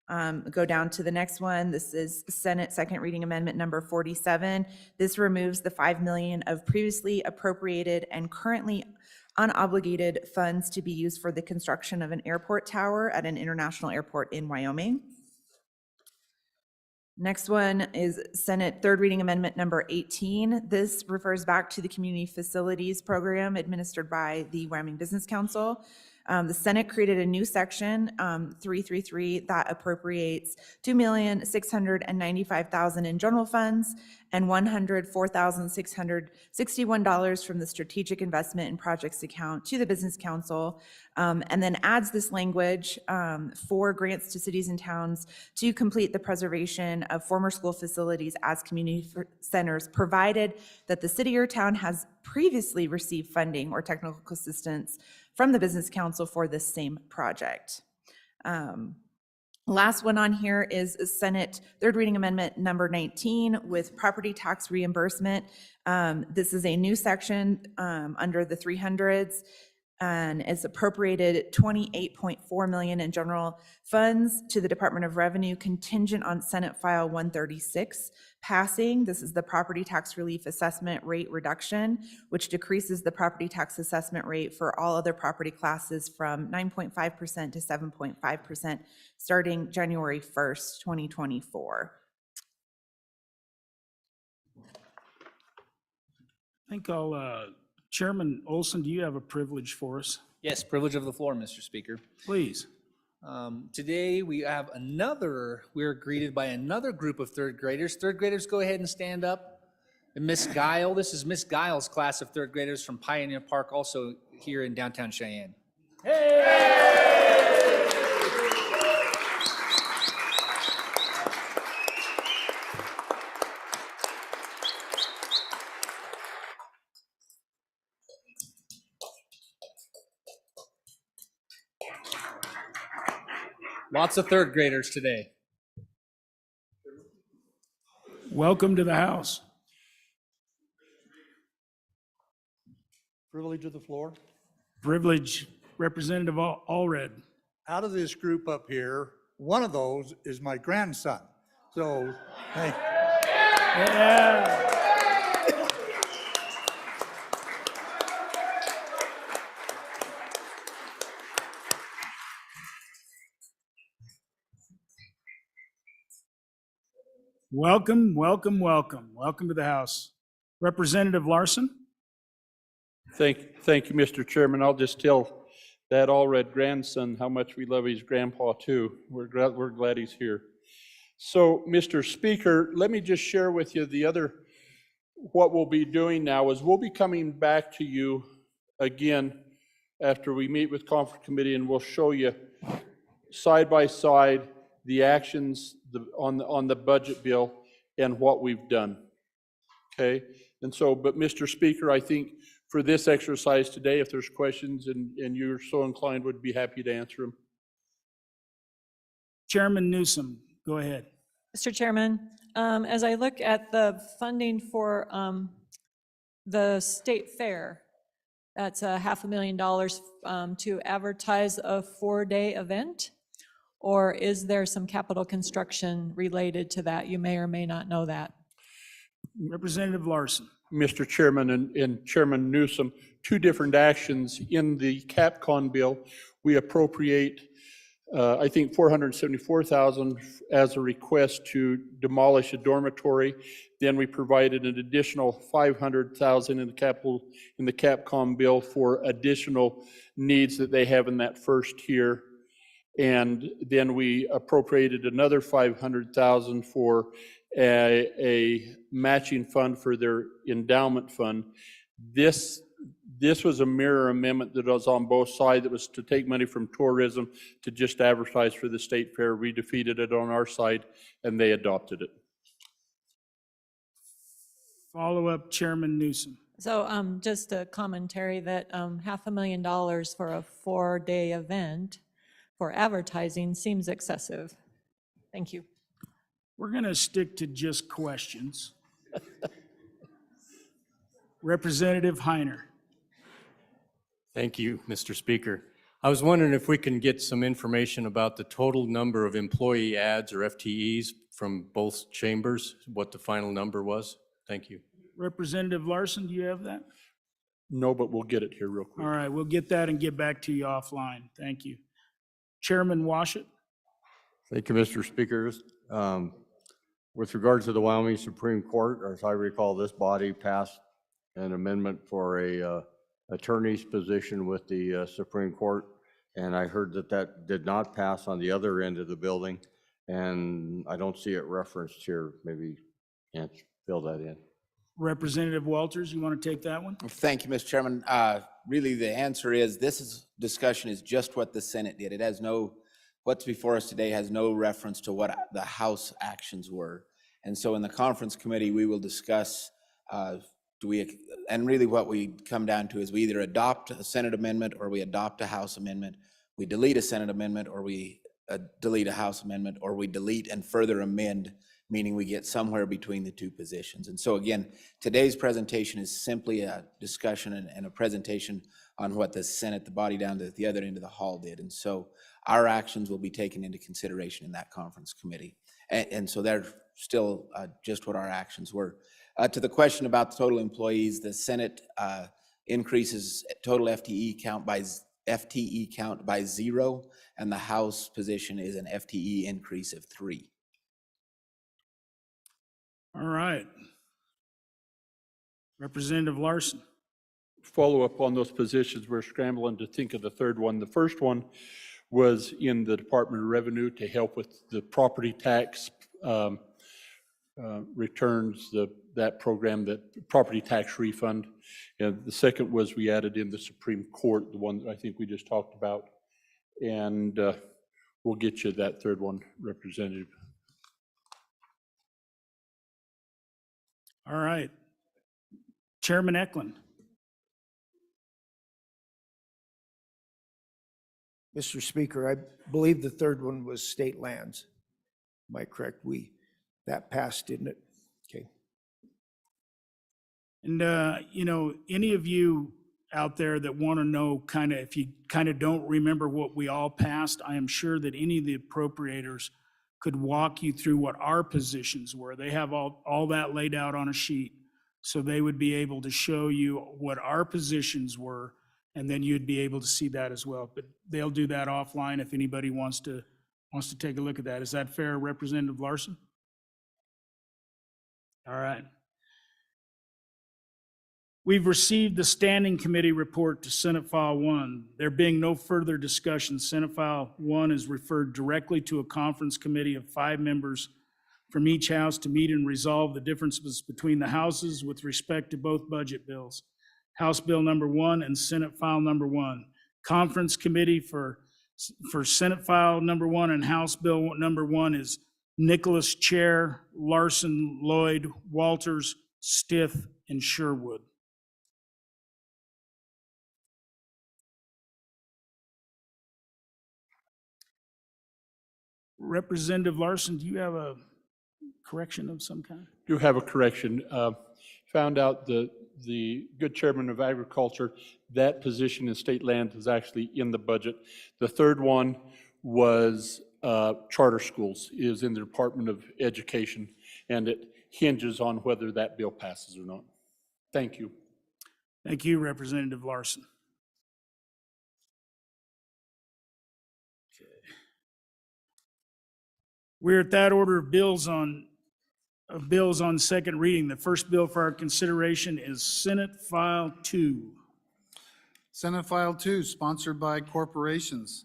Go down to the next one. This is Senate second reading amendment number 47. This removes the $5 million of previously appropriated and currently unobligated funds to be used for the construction of an airport tower at an international airport in Wyoming. Next one is Senate third reading amendment number 18. This refers back to the Community Facilities Program administered by the Wyoming Business Council. The Senate created a new section, 333, that appropriates $2,695,000 in general funds and $104,661 from the Strategic Investment and Projects account to the Business Council, and then adds this language for grants to cities and towns to complete the preservation of former school facilities as community centers, provided that the city or town has previously received funding or technical assistance from the Business Council for this same project. Last one on here is Senate third reading amendment number 19 with property tax reimbursement. This is a new section under the 300s, and it's appropriated $28.4 million in general funds to the Department of Revenue contingent on Senate File 136 passing. This is the property tax relief assessment rate reduction, which decreases the property tax assessment rate for all other property classes from 9.5% to 7.5% starting January 1st, 2024. I think I'll, Chairman Olson, do you have a privilege for us? Yes, privilege of the floor, Mr. Speaker. Please. Today we're greeted by another group of third graders. Third graders, go ahead and stand up. And Miss Guile, this is Miss Guile's class of third graders from Pioneer Park, also here in downtown Cheyenne. Lots of third graders today. Welcome to the House. Privilege of the floor. Privilege, Representative Allred. Out of this group up here, one of those is my grandson. So, hey, Yeah. Welcome, welcome, welcome. Welcome to the House. Representative Larson? Thank you, Mr. Chairman. I'll just tell that all-red grandson how much we love his grandpa too. We're glad he's here. So, Mr. Speaker, let me just share with you what we'll be doing now is we'll be coming back to you again after we meet with Conference Committee, and we'll show you side by side the actions on the budget bill and what we've done. Okay? And so, but Mr. Speaker, I think for this exercise today, if there's questions and you're so inclined, would be happy to answer them. Chairman Newsom, go ahead. Mr. Chairman, as I look at the funding for the state fair, that's $500,000 to advertise a 4-day event, or is there some capital construction related to that? You may or may not know that. Representative Larson. Mr. Chairman and Chairman Newsom, two different actions in the CapCon bill. We appropriate, I think, $474,000 as a request to demolish a dormitory. Then we provided an additional $500,000 in the CapCon bill for additional needs that they have in that first year. And then we appropriated another 500,000 for a matching fund for their endowment fund. This was a mirror amendment that was on both sides. That was to take money from tourism to just advertise for the state fair. We defeated it on our side, and they adopted it. Follow-up, Chairman Newsom. So just a commentary that $500,000 for a 4-day event for advertising seems excessive. Thank you. We're going to stick to just questions. Representative Heiner. Thank you, Mr. Speaker. I was wondering if we can get some information about the total number of employee ads or FTEs from both chambers, what the final number was. Thank you. Representative Larson, do you have that? No, but we'll get it here real quick. All right, we'll get that and get back to you offline. Thank you. Chairman Washit. Thank you, Mr. Speaker. With regards to the Wyoming Supreme Court, as I recall, this body passed an amendment for a attorney's position with the Supreme Court, and I heard that that did not pass on the other end of the building, and I don't see it referenced here. Maybe can't fill that in. Representative Walters, you want to take that one? Thank you, Mr. Chairman. Really, the answer is discussion is just what the Senate did. It has no, what's before us today has no reference to what the House actions were. And so in the conference committee, we will discuss, and really what we come down to is we either adopt a Senate amendment or we adopt a House amendment. We delete a Senate amendment or we delete a House amendment, or we delete and further amend, meaning we get somewhere between the two positions. And so again, today's presentation is simply a discussion and a presentation on what the Senate, the body down at the other end of the hall did. And so our actions will be taken into consideration in that conference committee. And so they're still just what our actions were. To the question about the total employees, the Senate increases total FTE count by 0, and the House position is an FTE increase of 3. All right. Representative Larson. Follow up on those positions. We're scrambling to think of the third one. The first one was in the Department of Revenue to help with the property tax returns, that program, that property tax refund. And the second was we added in the Supreme Court, the one that I think we just talked about. And we'll get you that third one, Representative. All right. Chairman Eklund. Mr. Speaker, I believe the third one was state lands. Am I correct? That passed, didn't it? Okay. And, you know, any of you out there that want to know if you don't remember what we all passed, I am sure that any of the appropriators could walk you through what our positions were. They have all that laid out on a sheet. So they would be able to show you what our positions were, and then you'd be able to see that as well. But they'll do that offline if anybody wants to take a look at that. Is that fair, Representative Larson? All right. We've received the Standing Committee report to Senate File 1. There being no further discussion, Senate File 1 is referred directly to a conference committee of 5 members from each house to meet and resolve the differences between the houses with respect to both budget bills. House Bill number 1 and Senate File number 1. Conference committee for Senate File number 1 and House Bill number 1 is Nicholas, Chair, Larson, Lloyd, Walters, Stith, and Sherwood. Representative Larson, do you have a correction of some kind? Do have a correction. Found out the good chairman of agriculture, that position in state land is actually in the budget. The third one was charter schools, is in the Department of Education, and it hinges on whether that bill passes or not. Thank you. Thank you, Representative Larson. Okay. We're at that order of bills on second reading. The first bill for our consideration is Senate File 2. Senate File 2, sponsored by corporations.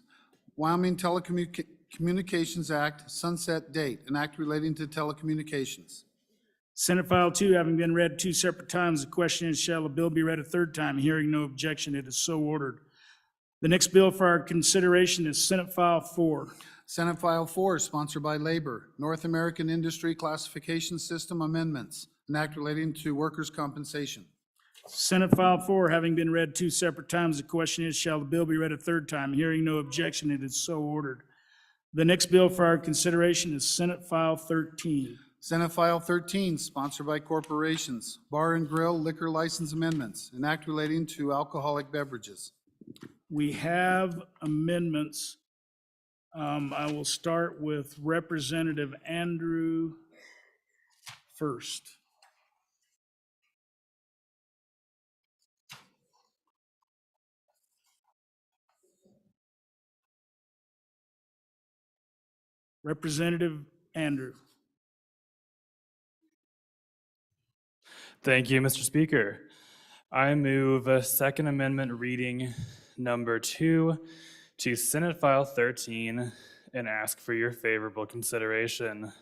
Wyoming Telecommunications Act, sunset date, an act relating to telecommunications. Senate File 2 having been read two separate times, the question is, shall the bill be read a third time? Hearing no objection, it is so ordered. The next bill for our consideration is Senate File 4. Senate File 4, sponsored by Labor, North American Industry Classification System Amendments, an act relating to workers' compensation. Senate File 4 having been read two separate times, the question is, shall the bill be read a third time? Hearing no objection, it is so ordered. The next bill for our consideration is Senate File 13. Senate File 13, sponsored by corporations, Bar and Grill Liquor License Amendments, an act relating to alcoholic beverages. We have amendments. I will start with Representative Andrew first. Representative Andrew. Thank you, Mr. Speaker. I move a Second Amendment reading number 2 to Senate File 13 and ask for your favorable consideration.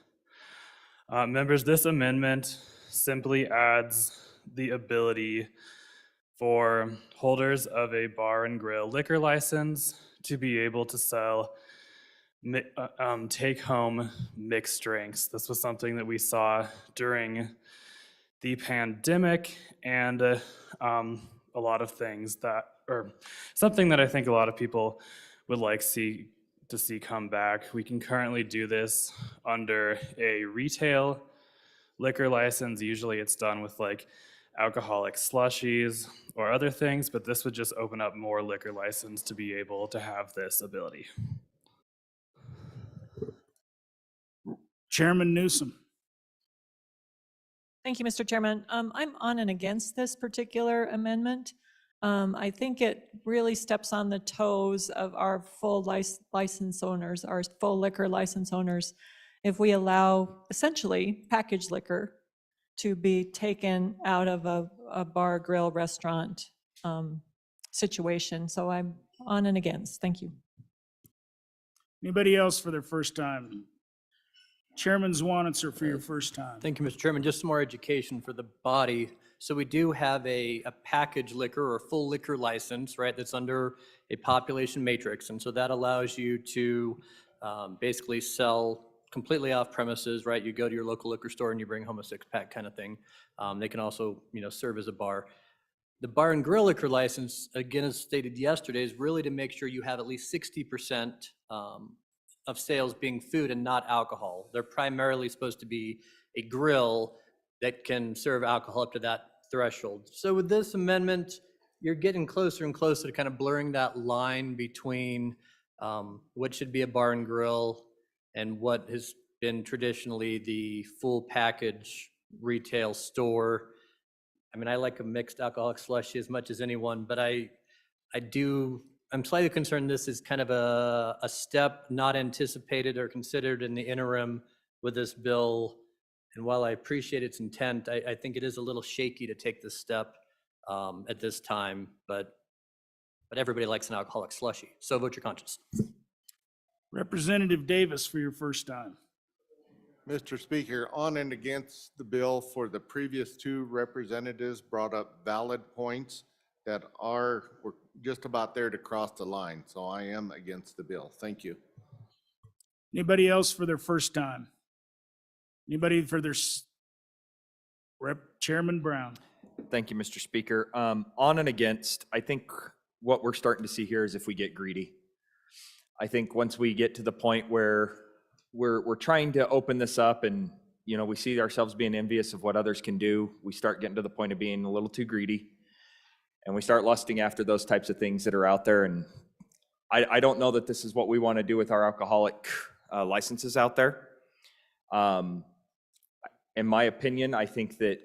Members, this amendment simply adds the ability for holders of a bar and grill liquor license to be able to sell take-home mixed drinks. This was something that we saw during the pandemic, and a lot of things that, or something that I think a lot of people would like to see come back. We can currently do this under a retail liquor license. Usually it's done with like alcoholic slushies or other things, but this would just open up more liquor license to be able to have this ability. Chairman Newsom. Thank you, Mr. Chairman. I'm on and against this particular amendment. I think it really steps on the toes of our full license owners, our full liquor license owners, if we allow essentially packaged liquor to be taken out of a bar, grill, restaurant situation. So I'm on and against. Thank you. Anybody else for their first time? Chairman Zwanitzer for your first time. Thank you, Mr. Chairman. Just some more education for the body. So we do have a packaged liquor or full liquor license, right, that's under a population matrix. And so that allows you to basically sell completely off premises, right? You go to your local liquor store and you bring home a six-pack kind of thing. They can also, serve as a bar. The bar and grill liquor license, again, as stated yesterday, is really to make sure you have at least 60% of sales being food and not alcohol. They're primarily supposed to be a grill that can serve alcohol up to that threshold. So with this amendment, you're getting closer and closer to kind of blurring that line between what should be a bar and grill and what has been traditionally the full package retail store. I mean, I like a mixed alcoholic slushie as much as anyone, but I'm slightly concerned this is kind of a step not anticipated or considered in the interim with this bill. And while I appreciate its intent, I think it is a little shaky to take this step at this time, but everybody likes an alcoholic slushie. So vote your conscience. Representative Davis for your first time. Mr. Speaker, on and against the bill for the previous two representatives brought up valid points that we're just about there to cross the line. So I am against the bill. Thank you. Anybody else for their first time? Anybody for their Chairman Brown. Thank you, Mr. Speaker. On and against, I think what we're starting to see here is if we get greedy. I think once we get to the point where we're trying to open this up and we see ourselves being envious of what others can do, we start getting to the point of being a little too greedy. And we start lusting after those types of things that are out there. And I don't know that this is what we want to do with our alcoholic licenses out there. In my opinion, I think that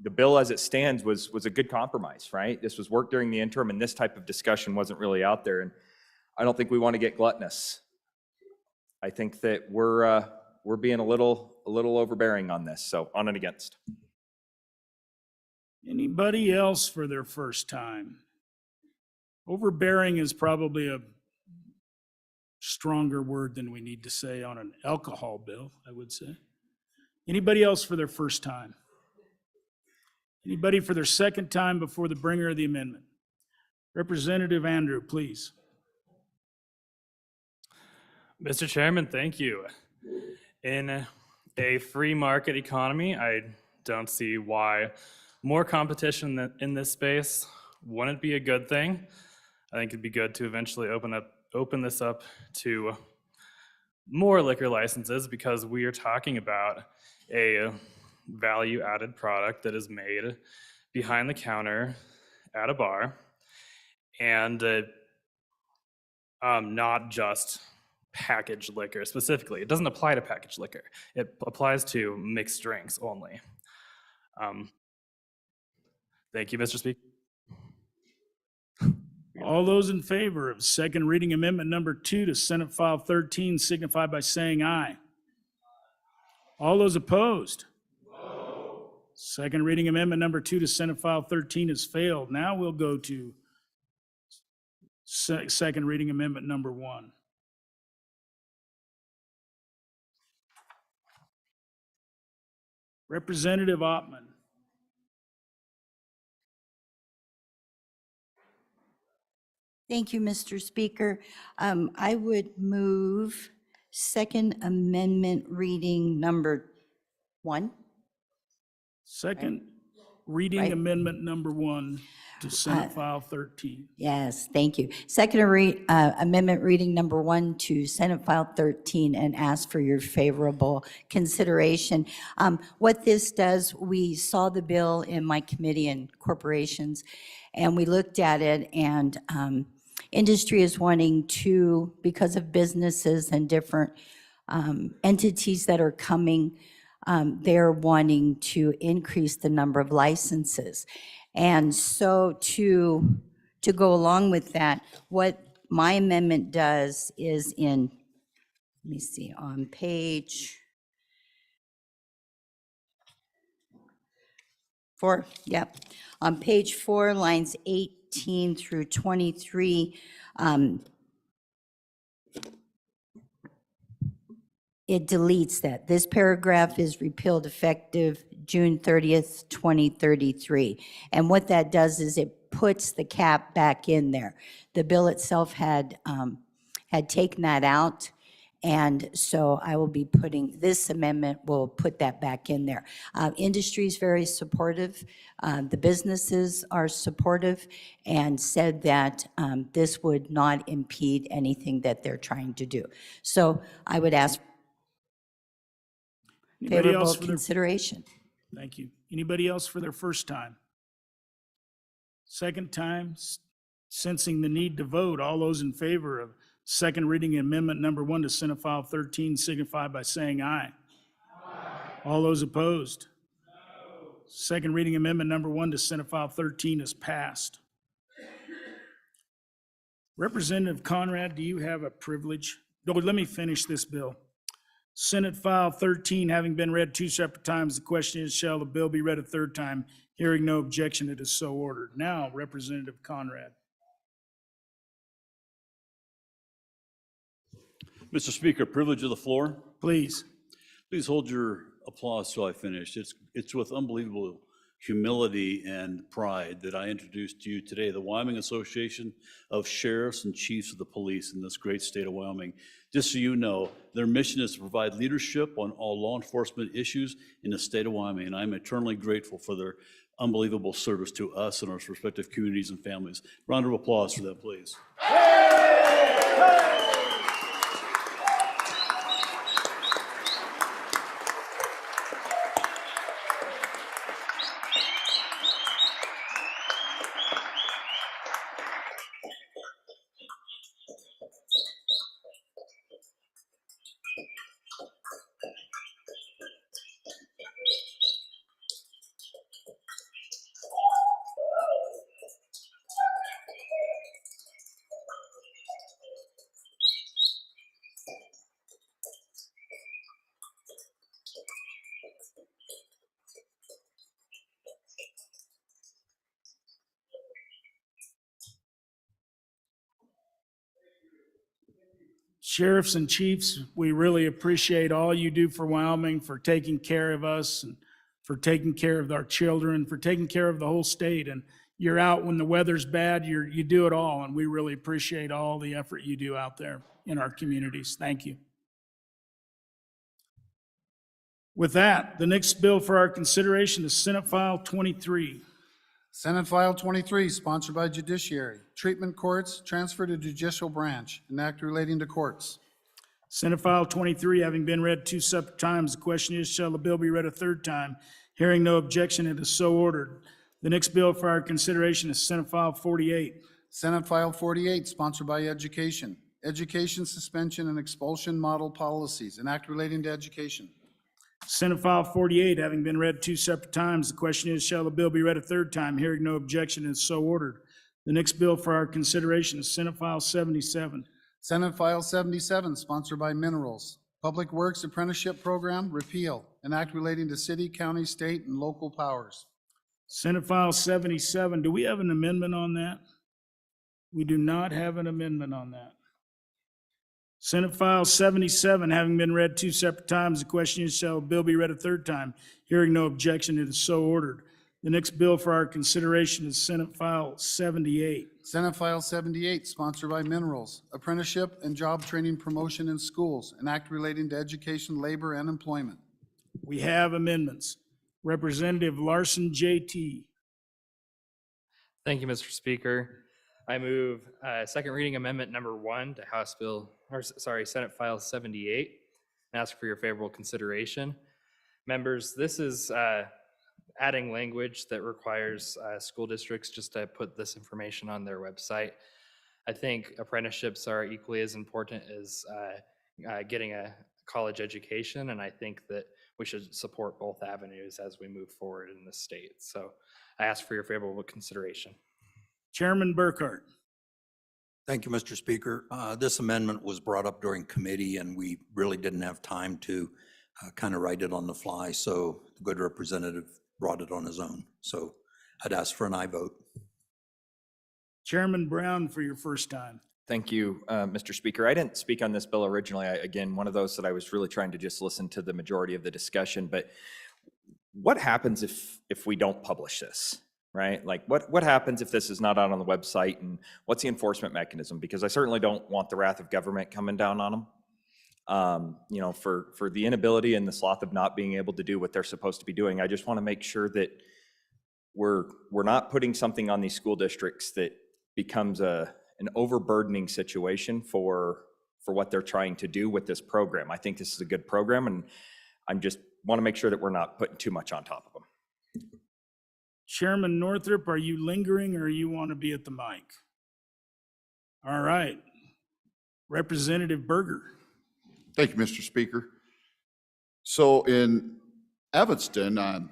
the bill as it stands was a good compromise, right? This was worked during the interim, and this type of discussion wasn't really out there. And I don't think we want to get gluttonous. I think that we're being a little overbearing on this. So on and against. Anybody else for their first time? Overbearing is probably a stronger word than we need to say on an alcohol bill, I would say. Anybody else for their first time? Anybody for their second time before the bringer of the amendment? Representative Andrew, please. Mr. Chairman, thank you. In a free market economy, I don't see why more competition in this space wouldn't be a good thing. I think it'd be good to eventually open this up to more liquor licenses, because we are talking about a value-added product that is made behind the counter at a bar, and not just packaged liquor specifically. It doesn't apply to packaged liquor. It applies to mixed drinks only. Thank you, Mr. Speaker. All those in favor of second reading amendment number 2 to Senate File 13 signify by saying aye. All those opposed? No. Second reading amendment number 2 to Senate File 13 has failed. Now we'll go to second reading amendment number 1. Representative Ottman. Thank you, Mr. Speaker. I would move Second Amendment reading number 1. Second reading Right. amendment number 1 to Senate File 13. Yes, thank you. Second amendment reading number 1 to Senate File 13, and ask for your favorable consideration. What this does, we saw the bill in my committee on corporations, and we looked at it, and industry is wanting to, because of businesses and different entities that are coming, they're wanting to increase the number of licenses. And so to go along with that, what my amendment does is let me see, on page 4, yep. On page 4, lines 18 through 23, it deletes that. This paragraph is repealed effective June 30th, 2033. And what that does is it puts the cap back in there. The bill itself had taken that out, and so I will be putting, this amendment will put that back in there. Industry is very supportive. The businesses are supportive and said that this would not impede anything that they're trying to do. So I would ask favorable consideration. Thank you. Anybody else for their first time? Second time, sensing the need to vote. All those in favor of second reading amendment number 1 to Senate File 13 signify by saying aye. Aye. All those opposed? No. Second reading amendment number 1 to Senate File 13 is passed. Representative Conrad, do you have a privilege? No, let me finish this bill. Senate File 13 having been read 2 separate times, the question is, shall the bill be read a third time? Hearing no objection, it is so ordered. Now, Representative Conrad. Mr. Speaker, privilege of the floor. Please. Please hold your applause till I finish. It's with unbelievable humility and pride that I introduce to you today the Wyoming Association of Sheriffs and Chiefs of the Police in this great state of Wyoming. Just so you know, their mission is to provide leadership on all law enforcement issues in the state of Wyoming, and I'm eternally grateful for their unbelievable service to us and our respective communities and families. Round of applause for them, please. Sheriffs and chiefs, we really appreciate all you do for Wyoming, for taking care of us, and for taking care of our children, for taking care of the whole state. And you're out when the weather's bad, you do it all, and we really appreciate all the effort you do out there in our communities. Thank you. With that, the next bill for our consideration is Senate File 23. Senate File 23, sponsored by Judiciary. Treatment courts, transfer to judicial branch. An act relating to courts. Senate File 23 having been read 2 separate times, the question is, shall the bill be read a third time? Hearing no objection, it is so ordered. The next bill for our consideration is Senate File 48. Senate File 48, sponsored by Education. Education suspension and expulsion model policies. An act relating to education. Senate File 48 having been read 2 separate times, the question is, shall the bill be read a third time? Hearing no objection, it is so ordered. The next bill for our consideration is Senate File 77. Senate File 77, sponsored by Minerals. Public Works Apprenticeship Program, repeal. An act relating to city, county, state, and local powers. Senate File 77, do we have an amendment on that? We do not have an amendment on that. Senate File 77 having been read 2 separate times, the question is, shall the bill be read a third time? Hearing no objection, it is so ordered. The next bill for our consideration is Senate File 78. Senate File 78, sponsored by Minerals. Apprenticeship and job training promotion in schools. An act relating to education, labor, and employment. We have amendments. Representative Larson, J.T. Thank you, Mr. Speaker. I move second reading amendment number 1 to House Bill, or sorry, Senate File 78, and ask for your favorable consideration. Members, this is adding language that requires school districts just to put this information on their website. I think apprenticeships are equally as important as getting a college education, and I think that we should support both avenues as we move forward in the state. So I ask for your favorable consideration. Chairman Burkhart. Thank you, Mr. Speaker. This amendment was brought up during committee, and we really didn't have time to kind of write it on the fly, so the good representative brought it on his own. So I'd ask for an aye vote. Chairman Brown, for your first time. Thank you, Mr. Speaker. I didn't speak on this bill originally. Again, one of those that I was really trying to just listen to the majority of the discussion, but what happens if we don't publish this? Right? Like what happens if this is not out on the website, and what's the enforcement mechanism? Because I certainly don't want the wrath of government coming down on them. You know, for the inability and the sloth of not being able to do what they're supposed to be doing. I just want to make sure that we're not putting something on these school districts that becomes an overburdening situation for what they're trying to do with this program. I think this is a good program, and I just want to make sure that we're not putting too much on top of them. Chairman Northrup, are you lingering or you want to be at the mic? All right. Representative Berger. Thank you, Mr. Speaker. So in Evanston, I'm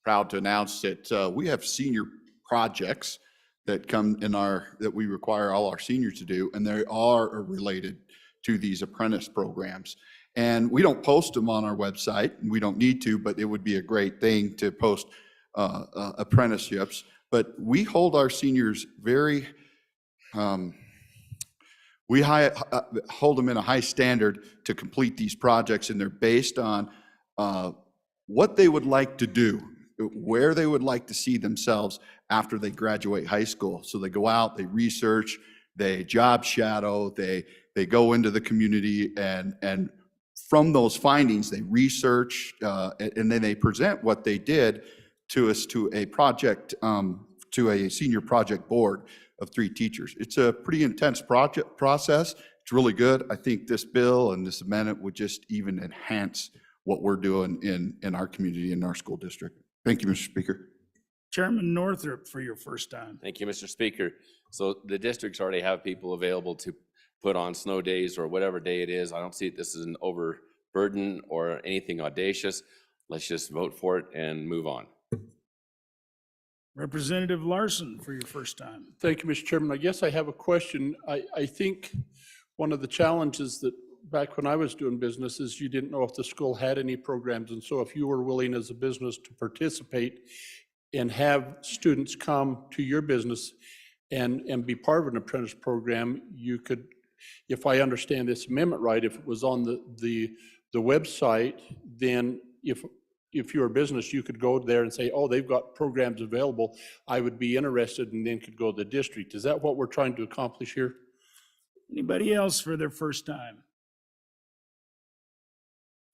proud to announce that we have senior projects that come in that we require all our seniors to do, and they are related to these apprentice programs. And we don't post them on our website, and we don't need to, but it would be a great thing to post apprenticeships. But we hold our seniors very, we hold them in a high standard to complete these projects, and they're based on what they would like to do, where they would like to see themselves after they graduate high school. So they go out, they research, they job shadow, they go into the community, and from those findings, they research, and then they present what they did to us to a project, to a senior project board of 3 teachers. It's a pretty intense process. It's really good. I think this bill and this amendment would just even enhance what we're doing in our community, in our school district. Thank you, Mr. Speaker. Chairman Northrup, for your first time. Thank you, Mr. Speaker. So the districts already have people available to put on snow days or whatever day it is. I don't see this as an overburden or anything audacious. Let's just vote for it and move on. Representative Larson, for your first time. Thank you, Mr. Chairman. I guess I have a question. I think one of the challenges that back when I was doing business is you didn't know if the school had any programs. And so if you were willing as a business to participate and have students come to your business and be part of an apprentice program, you could if I understand this amendment right, if it was on the website, then if you're a business, you could go there and say, oh, they've got programs available, I would be interested, and then could go to the district. Is that what we're trying to accomplish here? Anybody else for their first time?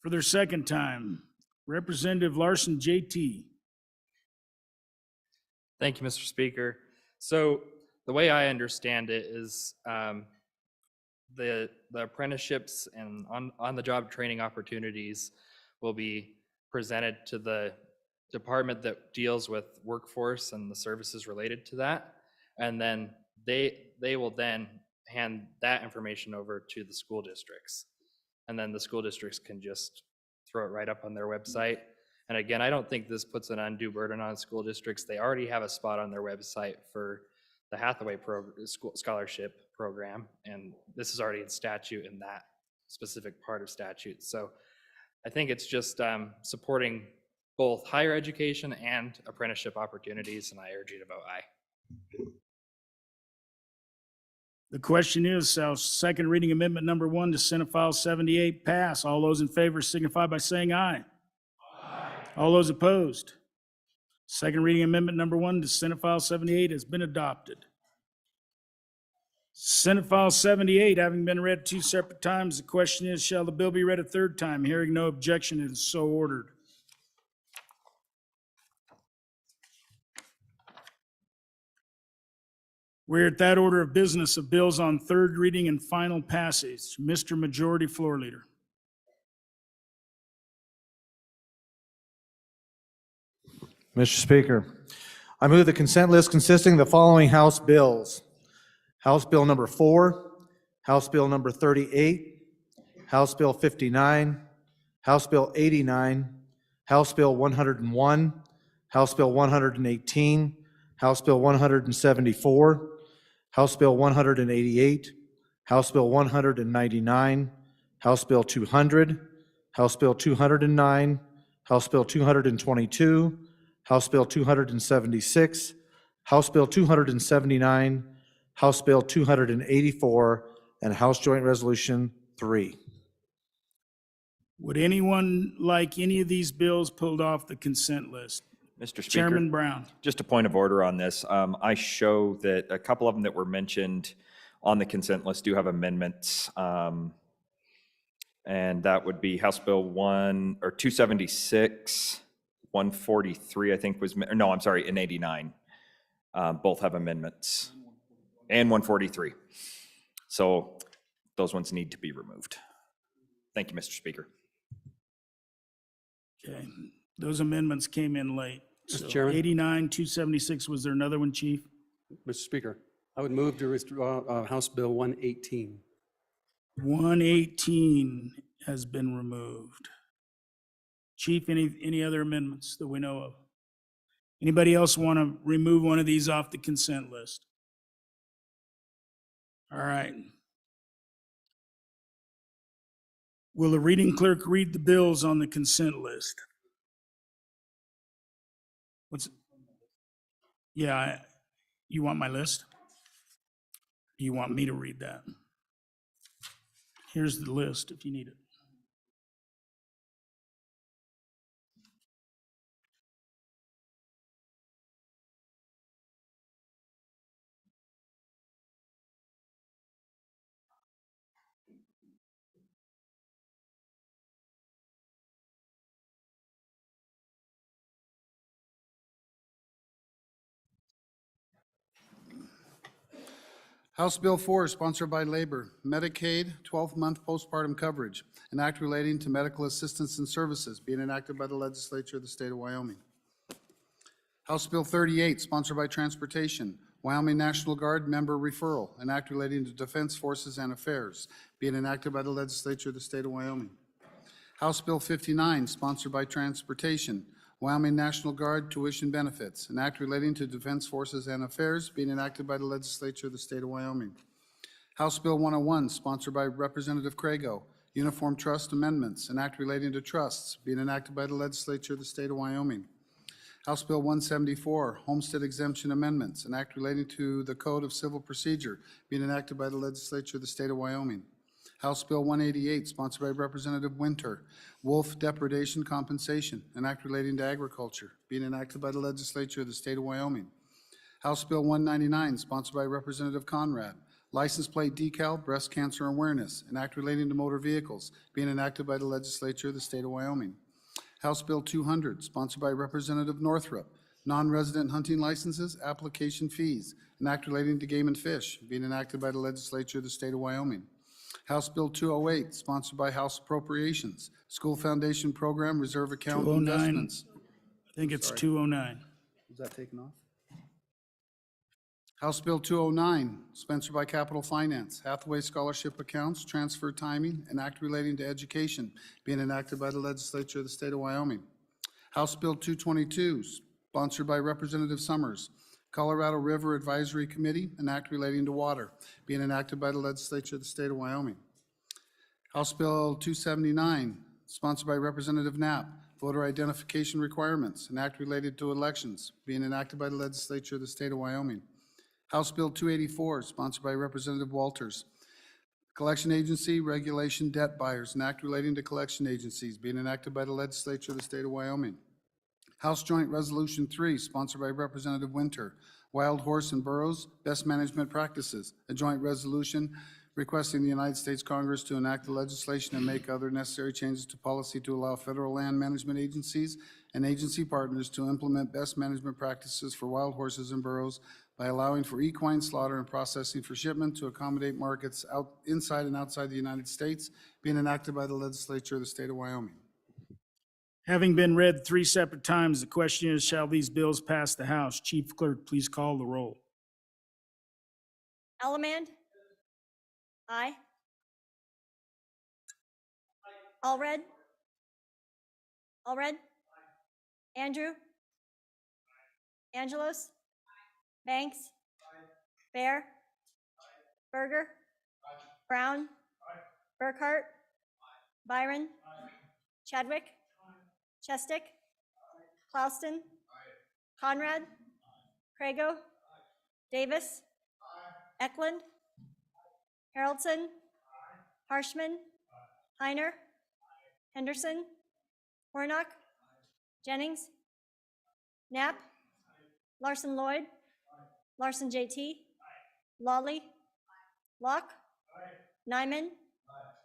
For their second time, Representative Larson, JT. Thank you, Mr. Speaker. So the way I understand it is the apprenticeships and on-the-job training opportunities will be presented to the department that deals with workforce and the services related to that. And then they will then hand that information over to the school districts. And then the school districts can just throw it right up on their website. And again, I don't think this puts an undue burden on school districts. They already have a spot on their website for the Hathaway school scholarship program, and this is already in statute in that specific part of statute. So I think it's just supporting both higher education and apprenticeship opportunities, and I urge you to vote aye. The question is, shall second reading amendment number 1 to Senate File 78 pass? All those in favor signify by saying aye. Aye. All those opposed? Second reading amendment number 1 to Senate File 78 has been adopted. Senate File 78 having been read 2 separate times, the question is, shall the bill be read a third time? Hearing no objection, it is so ordered. We're at that order of business of bills on third reading and final passage. Mr. Majority Floor Leader. Mr. Speaker, I move the consent list consisting of the following House bills: House Bill number 4, House Bill number 38, House Bill 59, House Bill 89, House Bill 101, House Bill 118, House Bill 174, House Bill 188, House Bill 199, House Bill 200, House Bill 209, House Bill 222, House Bill 276, House Bill 279, House Bill 284, and House Joint Resolution 3. Would anyone like any of these bills pulled off the consent list? Mr. Speaker. Chairman Brown. Just a point of order on this. I show that a couple of them that were mentioned on the consent list do have amendments. And that would be House Bill 276, 143, I think was, no, I'm sorry, and 89. Both have amendments. And 143. So those ones need to be removed. Thank you, Mr. Speaker. Okay, those amendments came in late. Mr. So Chairman. 89, 276, was there another one, Chief? Mr. Speaker, I would move to withdraw House Bill 118. 118 has been removed. Chief, any other amendments that we know of? Anybody else want to remove one of these off the consent list? All right. Will the reading clerk read the bills on the consent list? You want my list? Do you want me to read that? Here's the list if you need it. House Bill 4, sponsored by Labor, Medicaid 12-month postpartum coverage, an act relating to medical assistance and services, being enacted by the legislature of the state of Wyoming. House Bill 38, sponsored by Transportation, Wyoming National Guard member referral, an act relating to defense forces and affairs, being enacted by the legislature of the state of Wyoming. House Bill 59, sponsored by Transportation, Wyoming National Guard tuition benefits, an act relating to defense forces and affairs, being enacted by the legislature of the state of Wyoming. House Bill 101, sponsored by Representative Crago, Uniform Trust Amendments, an act relating to trusts, being enacted by the legislature of the state of Wyoming. House Bill 174, Homestead Exemption Amendments, an act relating to the Code of Civil Procedure being enacted by the legislature of the state of Wyoming. House Bill 188, sponsored by Representative Winter, Wolf Depredation Compensation, an act relating to agriculture being enacted by the legislature of the state of Wyoming. House Bill 199, sponsored by Representative Conrad, License Plate Decal Breast Cancer Awareness, an act relating to motor vehicles being enacted by the legislature of the state of Wyoming. House Bill 200, sponsored by Representative Northrup, non-resident hunting licenses, application fees, an act relating to game and fish, being enacted by the legislature of the state of Wyoming. House Bill 208, sponsored by House Appropriations, School Foundation Program Reserve Account 209. Investments. I think it's Sorry. 209. Was that taken off? House Bill 209, sponsored by Capital Finance, Hathaway Scholarship Accounts, Transfer Timing, an act relating to education, being enacted by the legislature of the state of Wyoming. House Bill 222, sponsored by Representative Summers, Colorado River Advisory Committee, an act relating to water, being enacted by the legislature of the state of Wyoming. House Bill 279, sponsored by Representative Knapp, voter identification requirements, an act related to elections, being enacted by the legislature of the state of Wyoming. House Bill 284, sponsored by Representative Walters, Collection Agency Regulation Debt Buyers, an act relating to collection agencies, being enacted by the legislature of the state of Wyoming. House Joint Resolution 3, sponsored by Representative Winter, Wild Horse and Burros Best Management Practices, a joint resolution requesting the United States Congress to enact the legislation and make other necessary changes to policy to allow federal land management agencies and agency partners to implement best management practices for wild horses and burros by allowing for equine slaughter and processing for shipment to accommodate markets inside and outside the United States, being enacted by the legislature of the state of Wyoming. Having been read 3 separate times, the question is, shall these bills pass the House? Chief Clerk, please call the roll. Ellamand? Aye. Allred? Allred? Andrew? Angelos? Banks? Bear? Berger? Brown? Burkhart? Byron? Chadwick? Chestick? Clauston? Conrad? Crago? Davis? Eklund? Haroldson? Harshman? Heiner? Henderson? Warnock? Jennings? Knapp? Larson Lloyd? Larson JT? Lawley? Locke? Nyman?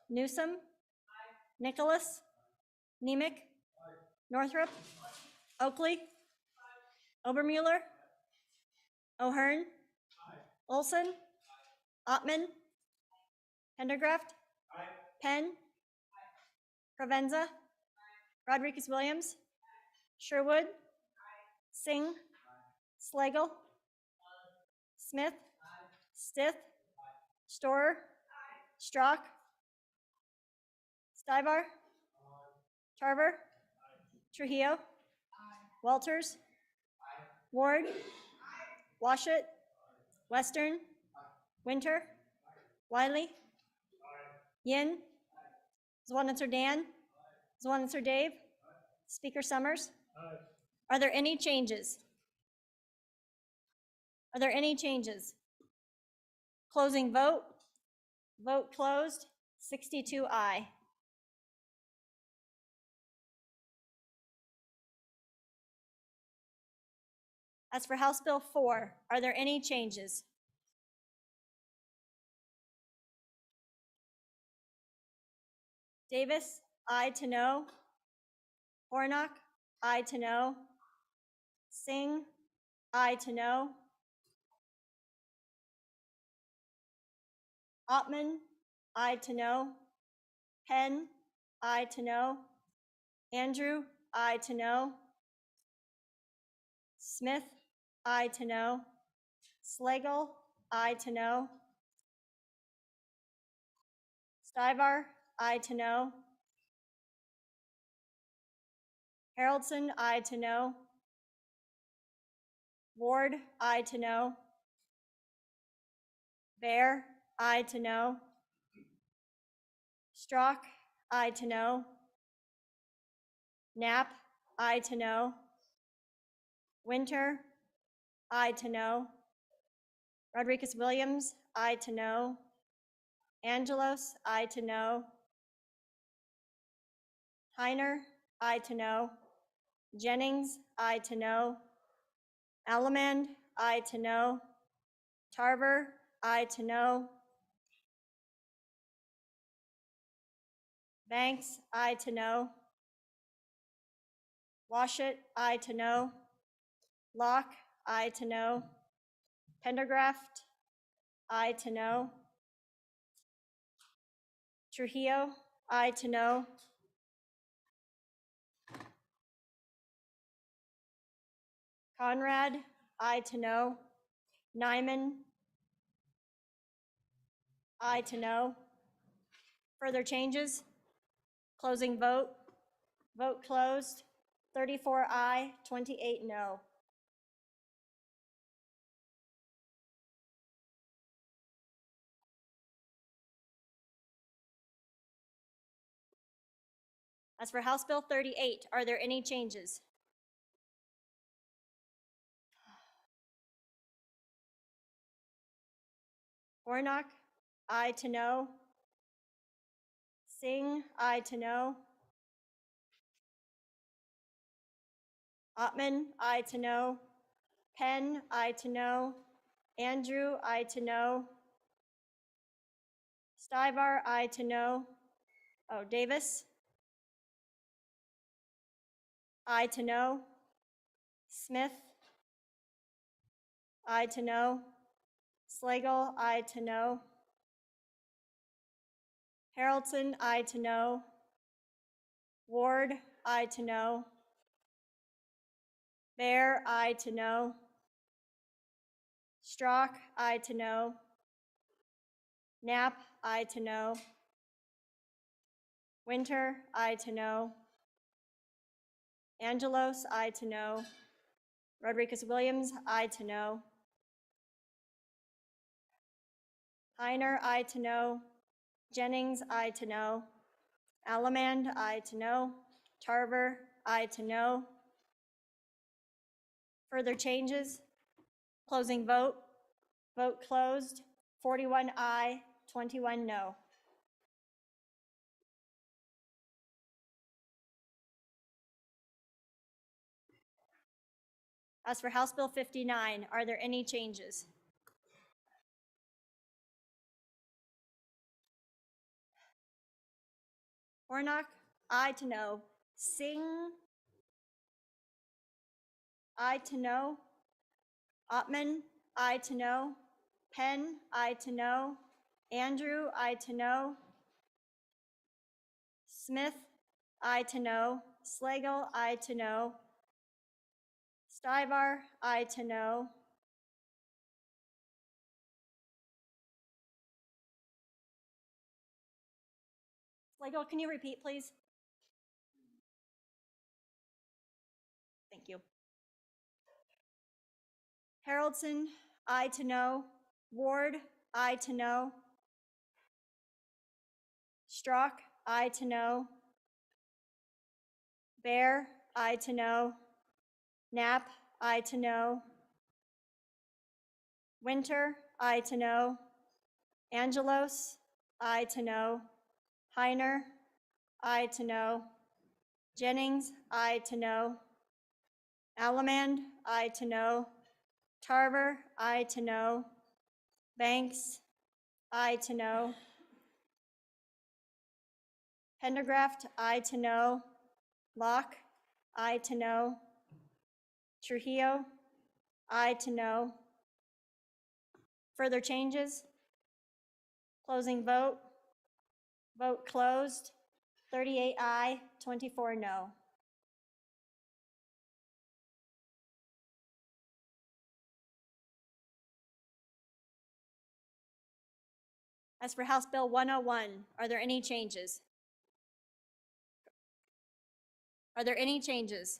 Newsom? Nicholas? Nemec? Northrup? Oakley? Obermueller? O'Hearn? Olson? Ottman? Pendergraft? Penn? Provenza? Rodriguez-Williams? Sherwood? Singh? Slagle? Smith? Stith? Storer? Strock? Stivar? Tarver? Trujillo? Walters? Ward? Washut? Western? Winter? Wiley? Yin? Zwanitzer Dan? Zwanitzer Dave? Speaker Summers? Are there any changes? Are there any changes? Closing vote. Vote closed. 62 aye. As for House Bill 4, are there any changes? Davis, aye to no. Warnock, aye to no. Singh, aye to no. Ottman, aye to no. Penn, aye to no. Andrew, aye to no. Smith, aye to no. Slagle, aye to no. Stivar, aye to no. Haroldson, aye to no. Ward, aye to no. Bear, aye to no. Strock, aye to no. Knapp, aye to no. Winter, aye to no. Rodriguez Williams, aye to no. Angelos, aye to no. Heiner, aye to no. Jennings, aye to no. Allemand, aye to no. Tarver, aye to no. Banks, aye to no. Washit, aye to no. Locke, aye to no. Pendergraft, aye to no. Trujillo, aye to no. Conrad, aye to no. Nyman, aye to no. Further changes? Closing vote. Vote closed. 34 aye, 28 no. As for House Bill 38, are there any changes? Warnock, aye to no. Singh, aye to no. Ottman, aye to no. Penn, aye to no. Andrew, aye to no. Stivar, aye to no. Oh, Davis, aye to no. Smith, aye to no. Slagle, aye to no. Harrelson, aye to no. Ward, aye to no. Bear, aye to no. Strock, aye to no. Knapp, aye to no. Winter, aye to no. Angelos, aye to no. Rodriguez Williams, aye to no. Heiner, aye to no. Jennings, aye to no. Allemand, aye to no. Tarver, aye to no. Further changes? Closing vote. Vote closed. 41 aye, 21 no. As for House Bill 59, are there any changes? Warnock, aye to no. Singh, aye to no. Ottman, aye to no. Penn, aye to no. Andrew, aye to no. Smith, aye to no. Slagle, aye to no. Stivar, aye to no. Slagle, can you repeat, please? Thank you. Harrelson, aye to no. Ward, aye to no. Strock, aye to no. Bear, aye to no. Knapp, aye to no. Winter, aye to no. Angelos, aye to no. Heiner, aye to no. Jennings, aye to no. Allemand, aye to no. Tarver, aye to no. Banks, aye to no. Pendergraft, aye to no. Locke, aye to no. Trujillo, aye to no. Further changes? Closing vote. Vote closed. 38 aye, 24 no. As for House Bill 101, are there any changes? Are there any changes?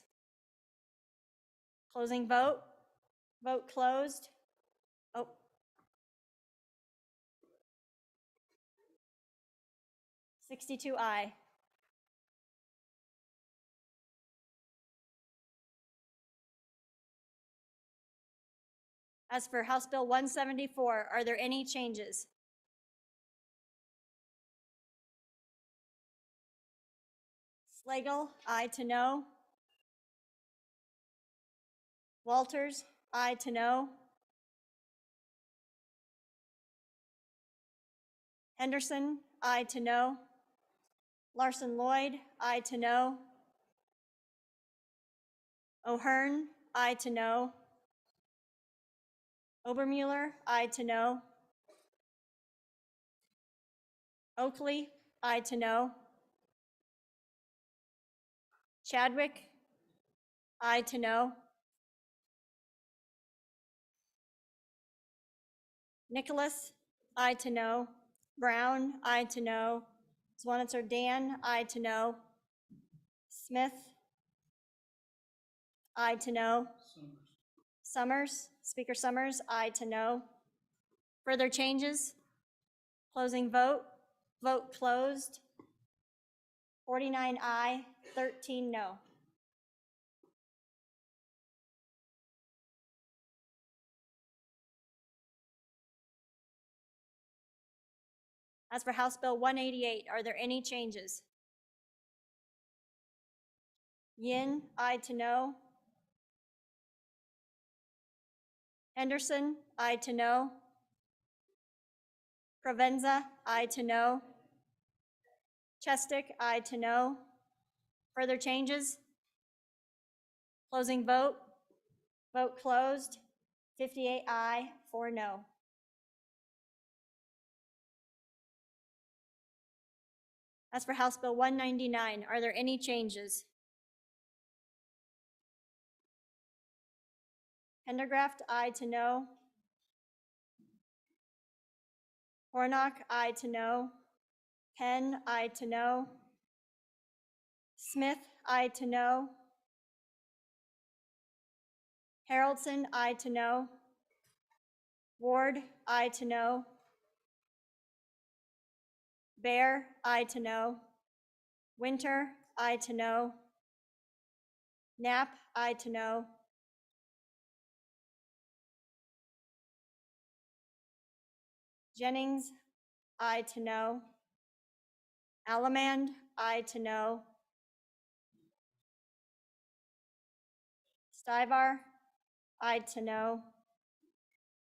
Closing vote. Vote closed. Oh. "62 aye. As for House Bill 174, are there any changes? Slagle, aye to no. Walters, aye to no. Henderson, aye to no. Larson Lloyd, aye to no. O'Hearn, aye to no. Obermuller, aye to no. Oakley, aye to no. Chadwick, aye to no. Nicholas, aye to no. Brown, aye to no. Swanitzer Dan, aye to no. Smith, aye to no. Summers, Speaker Summers, aye to no. Further changes? Closing vote. Vote closed. 49 aye, 13 no. As for House Bill 188, are there any changes? Yin, aye to no. Henderson, aye to no. Provenza, aye to no. Chestick, aye to no. Further changes? Closing vote. Vote closed. 58 aye, 4 no. As for House Bill 199, are there any changes? Pendergraft, aye to no. Hornock, aye to no. Penn, aye to no. Smith, aye to no. Haroldson, aye to no. Ward, aye to no. Bear, aye to no. Winter, aye to no. Knapp, aye to no. Jennings, aye to no. Allemand, aye to no. Stivar, aye to no.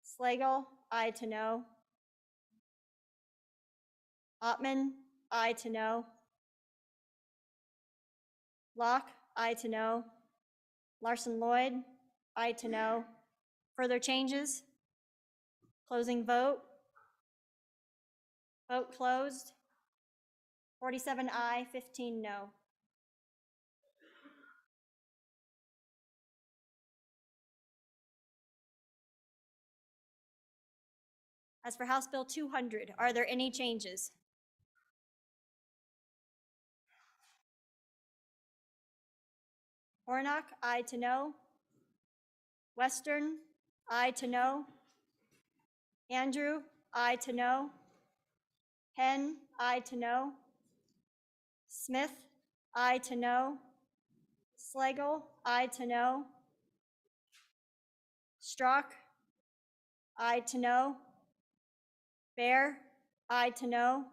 Slagle, aye to no. Ottman, aye to no. Locke, aye to no. Larson Lloyd, aye to no. Further changes? Closing vote. Vote closed. 47 aye, 15 no. As for House Bill 200, are there any changes? Hornock, aye to no. Western, aye to no. Andrew, aye to no. Penn, aye to no. Smith, aye to no. Slagle, aye to no. Strzok, aye to no. Bear, aye to no.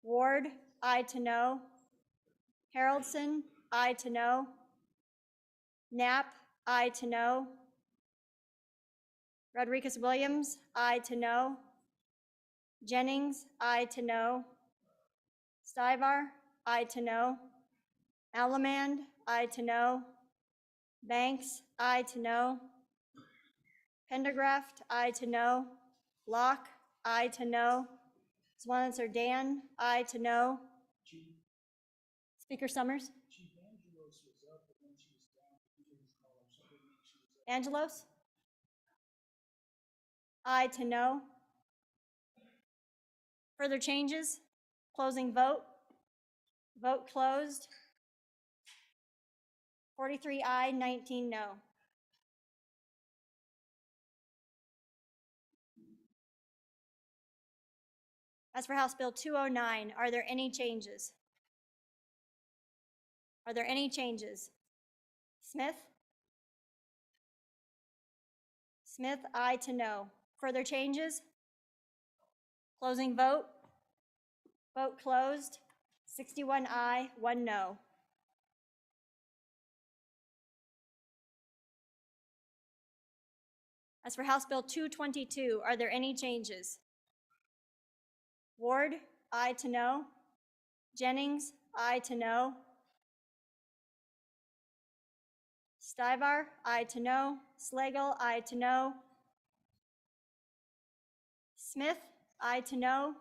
Ward, aye to no. Haroldson, aye to no. Knapp, aye to no. Rodriguez Williams, aye to no. Jennings, aye to no. Stivar, aye to no. Allemand, aye to no. Banks, aye to no. Pendergraft, aye to no. Locke, aye to no. Swanitzer Dan, aye to no. Speaker Summers? Angelos? Aye to no. Further changes? Closing vote. Vote closed. 43 aye, 19 no. As for House Bill 209, are there any changes? Are there any changes? Smith? Smith, aye to no. Further changes? Closing vote. Vote closed. 61 aye, 1 no. As for House Bill 222, are there any changes? Ward, aye to no. Jennings, aye to no. Stivar, aye to no. Slagle, aye to no. Smith, aye to no.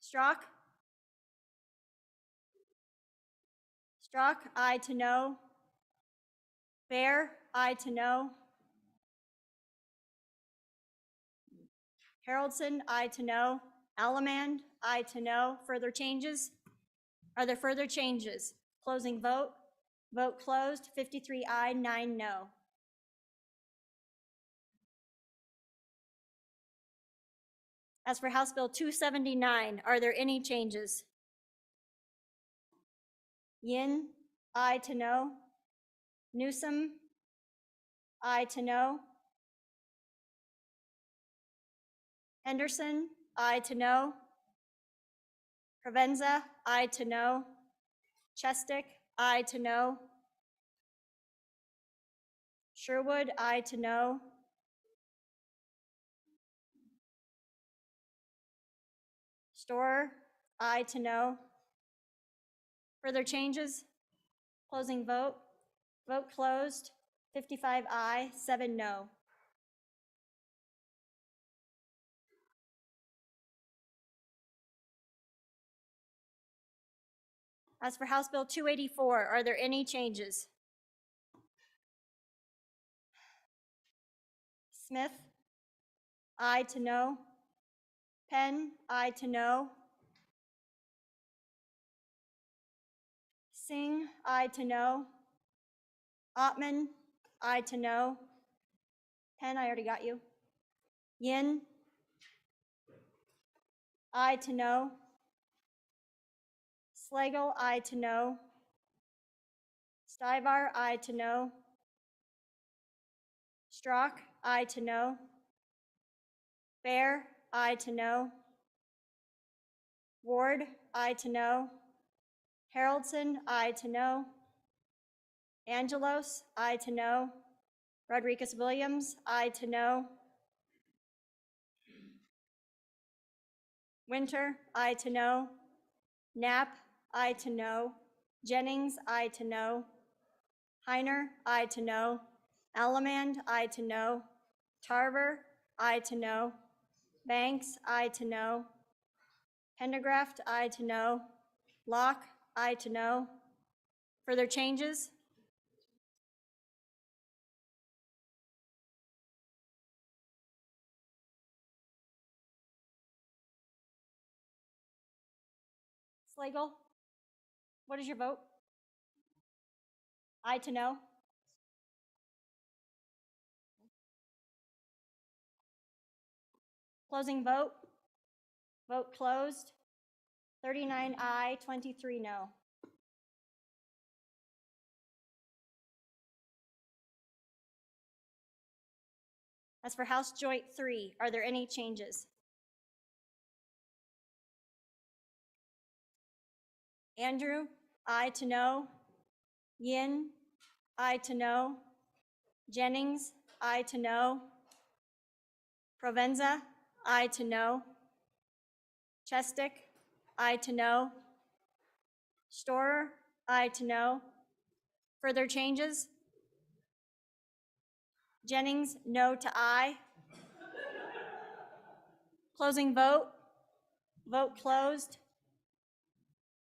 Strock? Strock, aye to no. Bear, aye to no. Haroldson, aye to no. Allemand, aye to no. Further changes? Are there further changes? Closing vote. Vote closed. 53 aye, 9 no. As for House Bill 279, are there any changes? Yin, aye to no. Newsom, aye to no. Henderson, aye to no. Provenza, aye to no. Chestick, aye to no. Sherwood, aye to no. Storer, aye to no. Further changes? Closing vote. Vote closed. 55 aye, 7 no. As for House Bill 284, are there any changes? Smith, aye to no. Penn, aye to no. Singh, aye to no. Ottman, aye to no. Penn, I already got you. Yin, aye to no. Slagle, aye to no. Stivar, aye to no. Strock, aye to no. Bear, aye to no. Ward, aye to no. Haroldson, aye to no. Angelos, aye to no. Rodriguez Williams, aye to no. Winter, aye to no. Knapp, aye to no. Jennings, aye to no. Heiner, aye to no. Allemand, aye to no. Tarver, aye to no. Banks, aye to no. Pendergraft, aye to no. Locke, aye to no. Further changes? Slagle, what is your vote? Aye to no. Closing vote. Vote closed. 39 aye, 23 no. As for House Joint 3, are there any changes? Andrew, aye to no. Yin, aye to no. Jennings, aye to no. Provenza, aye to no. Chestick, aye to no. Storer, aye to no. Further changes? Jennings, no to aye. Closing vote. Vote closed.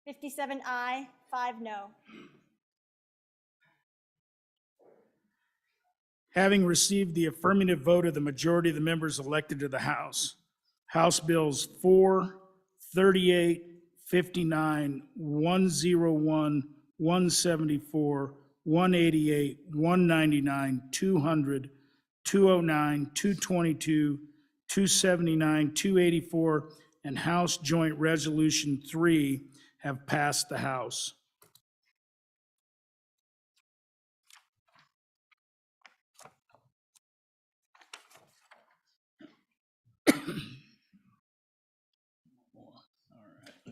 57 aye, 5 no. Having received the affirmative vote of the majority of the members elected to the House, House Bills 4, 38, 59, 101, 174, 188, 199, 200, 209, 222, 279, 284, and House Joint Resolution 3 have passed the House.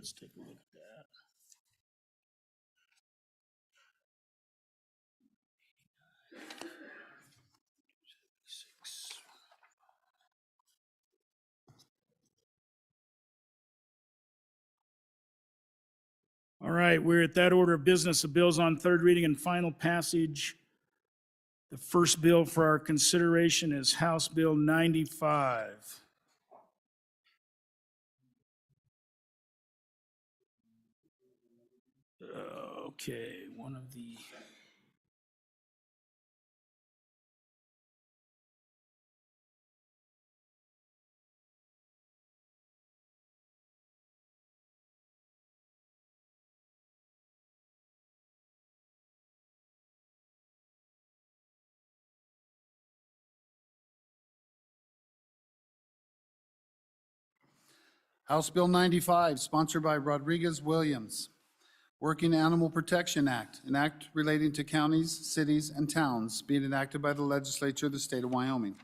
Let's take a look at that. All right, we're at that order of business of bills on third reading and final passage. The first bill for our consideration is House Bill 95. Okay, one of the... House Bill 95, sponsored by Rodriguez Williams. Working Animal Protection Act, an act relating to counties, cities, and towns being enacted by the legislature of the state of Wyoming.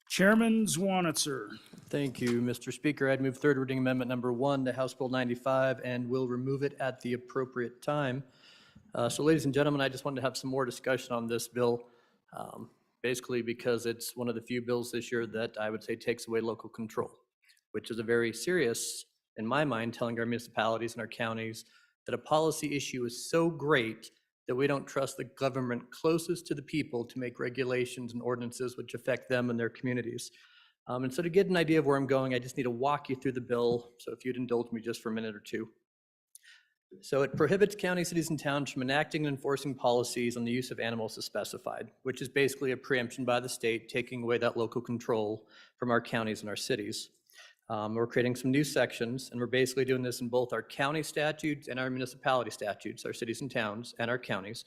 Chairman Zwanitzer. Thank you, Mr. Speaker. I'd move third reading amendment number 1 to House Bill 95 and will remove it at the appropriate time. So ladies and gentlemen, I just wanted to have some more discussion on this bill, basically because it's one of the few bills this year that I would say takes away local control, which is a very serious, in my mind, telling our municipalities and our counties that a policy issue is so great that we don't trust the government closest to the people to make regulations and ordinances which affect them and their communities. And so to get an idea of where I'm going, I just need to walk you through the bill. So if you'd indulge me just for a minute or two. So it prohibits counties, cities, and towns from enacting and enforcing policies on the use of animals as specified, which is basically a preemption by the state, taking away that local control from our counties and our cities. We're creating some new sections, and we're basically doing this in both our county statutes and our municipality statutes, our cities and towns and our counties.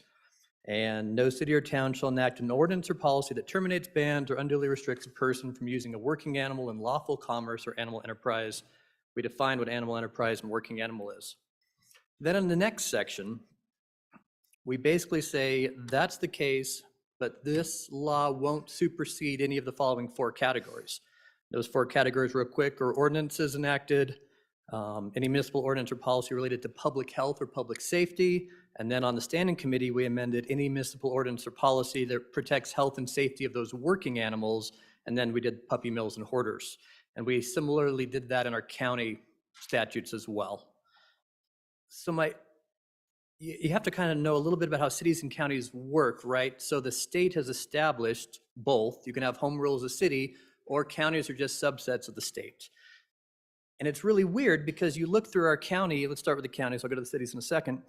And no city or town shall enact an ordinance or policy that terminates, bans, or unduly restricts a person from using a working animal in lawful commerce or animal enterprise. We define what animal enterprise and working animal is. Then in the next section, we basically say that's the case, but this law won't supersede any of the following 4 categories. Those 4 categories real quick are ordinances enacted, any municipal ordinance or policy related to public health or public safety, and then on the standing committee, we amended any municipal ordinance or policy that protects health and safety of those working animals, and then we did puppy mills and hoarders. And we similarly did that in our county statutes as well. So you have to kind of know a little bit about how cities and counties work, right? So the state has established both. You can have home rule as a city, or counties are just subsets of the state. And it's really weird because you look through our county, let's start with the counties, I'll go to the cities in a second.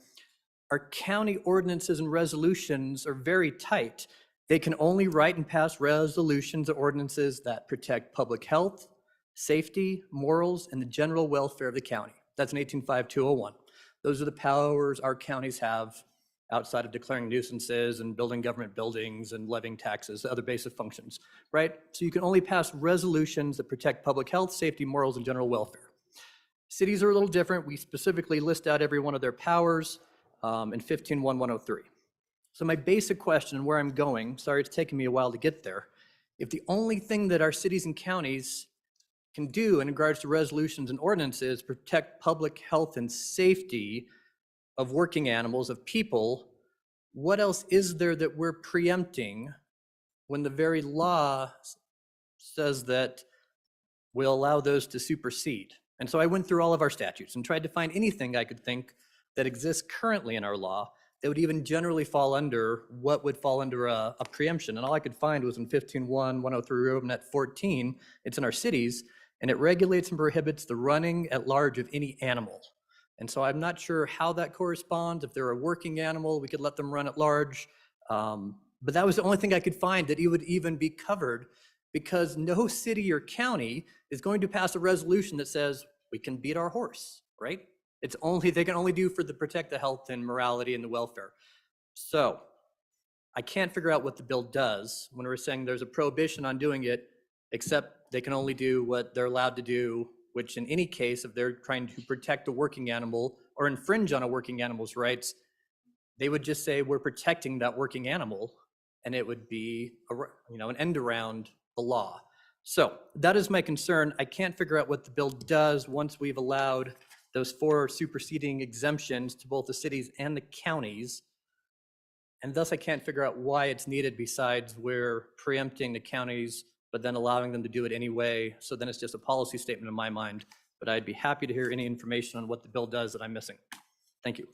Our county ordinances and resolutions are very tight. They can only write and pass resolutions or ordinances that protect public health, safety, morals, and the general welfare of the county. That's in 185201. Those are the powers our counties have outside of declaring nuisances and building government buildings and levying taxes, other basic functions, right? So you can only pass resolutions that protect public health, safety, morals, and general welfare. Cities are a little different. We specifically list out every one of their powers in 15.1.103. So my basic question and where I'm going, sorry it's taken me a while to get there, if the only thing that our cities and counties can do in regards to resolutions and ordinances protect public health and safety of working animals, of people, what else is there that we're preempting when the very law says that we'll allow those to supersede? And so I went through all of our statutes and tried to find anything I could think that exists currently in our law that would even generally fall under what would fall under a preemption. And all I could find was in 15.1.103 Roman 14, it's in our cities, and it regulates and prohibits the running at large of any animal. And so I'm not sure how that corresponds. If they're a working animal, we could let them run at large. But that was the only thing I could find that it would even be covered, because no city or county is going to pass a resolution that says we can beat our horse, right? It's only, they can only do for the protect the health and morality and the welfare. So I can't figure out what the bill does when we're saying there's a prohibition on doing it, except they can only do what they're allowed to do, which in any case, if they're trying to protect a working animal or infringe on a working animal's rights, they would just say we're protecting that working animal, and it would be an end around the law. So that is my concern. I can't figure out what the bill does once we've allowed those 4 superseding exemptions to both the cities and the counties. And thus I can't figure out why it's needed besides we're preempting the counties, but then allowing them to do it anyway. So then it's just a policy statement in my mind. But I'd be happy to hear any information on what the bill does that I'm missing. Thank you.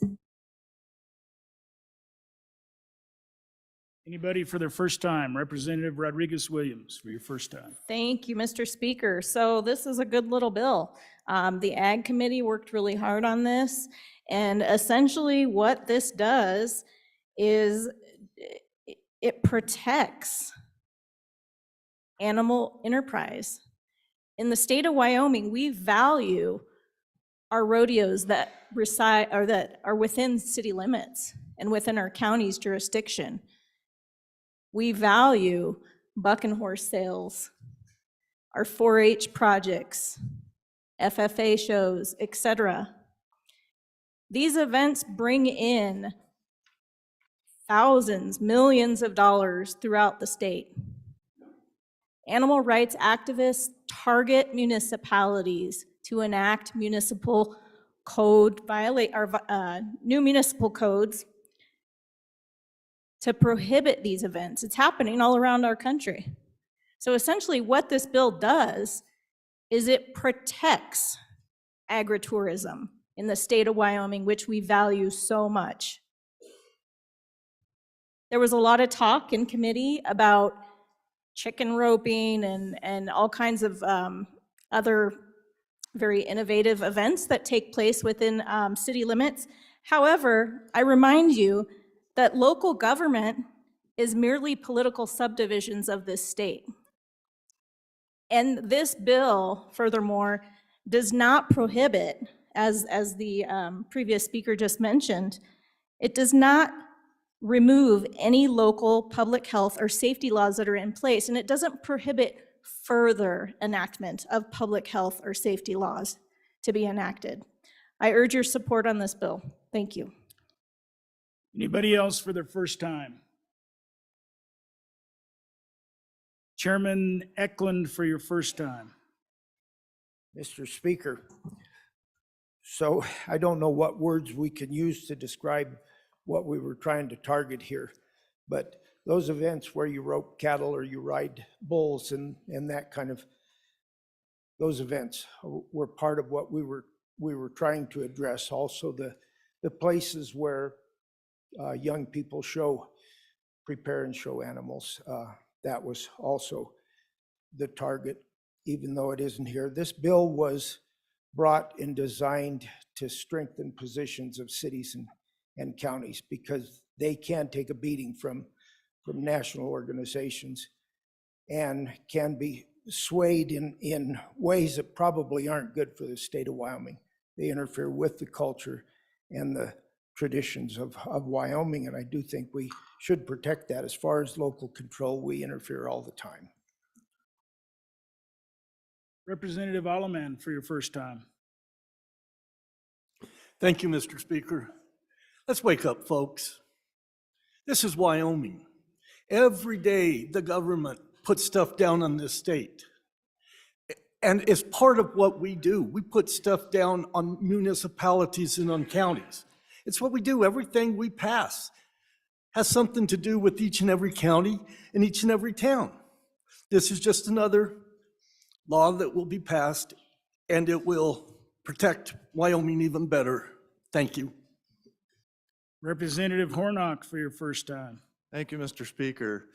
Anybody for their first time? Representative Rodriguez-Williams for your first time. Thank you, Mr. Speaker. So this is a good little bill. The Ag Committee worked really hard on this, and essentially what this does is it protects animal enterprise. In the state of Wyoming, we value our rodeos that reside or that are within city limits and within our county's jurisdiction. We value buck and horse sales, our 4-H projects, FFA shows, etc. These events bring in thousands, millions of dollars throughout the state. Animal rights activists target municipalities to enact municipal code, new municipal codes to prohibit these events. It's happening all around our country. So essentially what this bill does is it protects agritourism in the state of Wyoming, which we value so much. There was a lot of talk in committee about chicken roping and all kinds of other very innovative events that take place within city limits. However, I remind you that local government is merely political subdivisions of this state. And this bill, furthermore, does not prohibit, as the previous speaker just mentioned, it does not remove any local public health or safety laws that are in place, and it doesn't prohibit further enactment of public health or safety laws to be enacted. I urge your support on this bill. Thank you. Anybody else for their first time? Chairman Eklund for your first time. Mr. Speaker, so I don't know what words we can use to describe what we were trying to target here, but those events where you rope cattle or you ride bulls and that kind of, those events were part of what we were trying to address. Also the places where young people prepare and show animals, that was also the target, even though it isn't here. This bill was brought and designed to strengthen positions of cities and counties because they can take a beating from national organizations and can be swayed in ways that probably aren't good for the state of Wyoming. They interfere with the culture and the traditions of Wyoming, and I do think we should protect that. As far as local control, we interfere all the time. Representative Alleman for your first time. Thank you, Mr. Speaker. Let's wake up, folks. This is Wyoming. Every day, the government puts stuff down on this state. And it's part of what we do. We put stuff down on municipalities and on counties. It's what we do. Everything we pass has something to do with each and every county and each and every town. This is just another law that will be passed, and it will protect Wyoming even better. Thank you. Representative Hornock for your first time. Thank you, Mr. Speaker.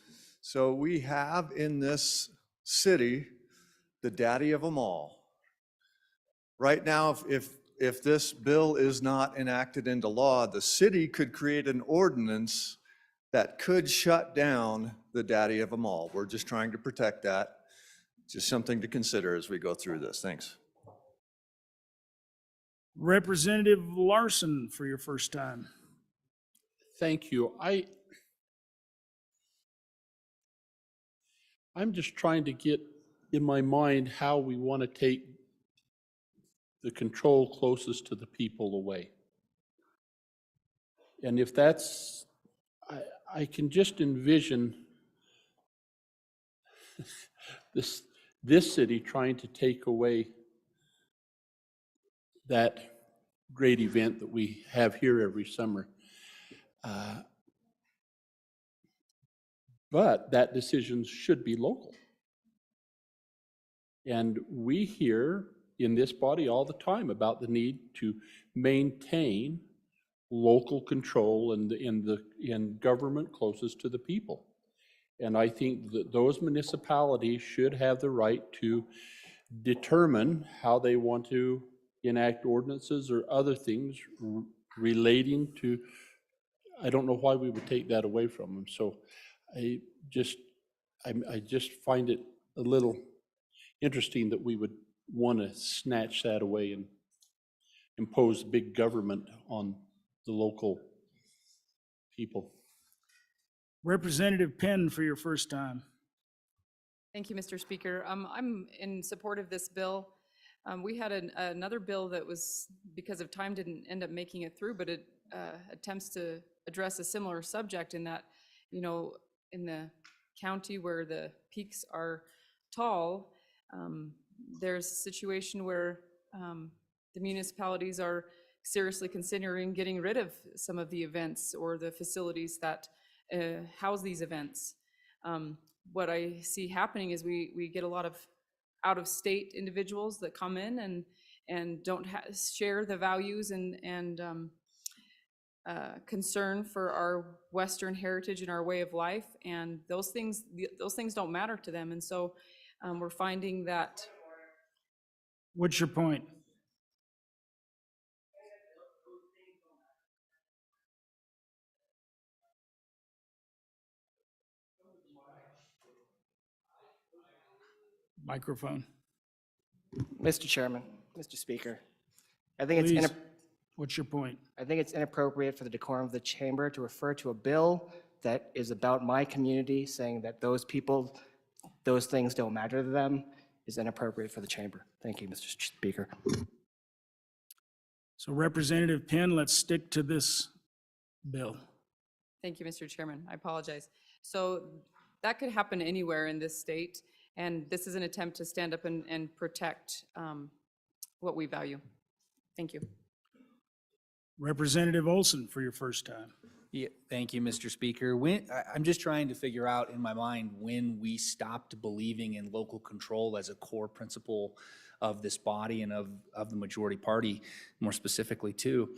So we have in this city the daddy of them all. Right now, if this bill is not enacted into law, the city could create an ordinance that could shut down the daddy of them all. We're just trying to protect that. Just something to consider as we go through this. Thanks. Representative Larson for your first time. Thank you. I'm just trying to get in my mind how we want to take the control closest to the people away. And if that's, I can just envision this city trying to take away that great event that we have here every summer. But that decision should be local. And we hear in this body all the time about the need to maintain local control in government closest to the people. And I think that those municipalities should have the right to determine how they want to enact ordinances or other things relating to, I don't know why we would take that away from them. So I just find it a little interesting that we would want to snatch that away and impose big government on the local people. Representative Penn for your first time. Thank you, Mr. Speaker. I'm in support of this bill. We had another bill that was, because of time, didn't end up making it through, but it attempts to address a similar subject in that, you know, in the county where the peaks are tall, there's a situation where the municipalities are seriously considering getting rid of some of the events or the facilities that house these events. What I see happening is we get a lot of out-of-state individuals that come in and don't share the values and concern for our Western heritage and our way of life, and those things don't matter to them. And so we're finding that. What's your point? Microphone. Mr. Chairman, Mr. Speaker, I think Please, what's your point? I think it's inappropriate for the decorum of the chamber to refer to a bill that is about my community, saying that those people, those things don't matter to them, is inappropriate for the chamber. Thank you, Mr. Speaker. So Representative Penn, let's stick to this bill. Thank you, Mr. Chairman. I apologize. So that could happen anywhere in this state, and this is an attempt to stand up and protect what we value. Thank you. Representative Olson for your first time. Yeah, thank you, Mr. Speaker. I'm just trying to figure out in my mind when we stopped believing in local control as a core principle of this body and of the majority party, more specifically too.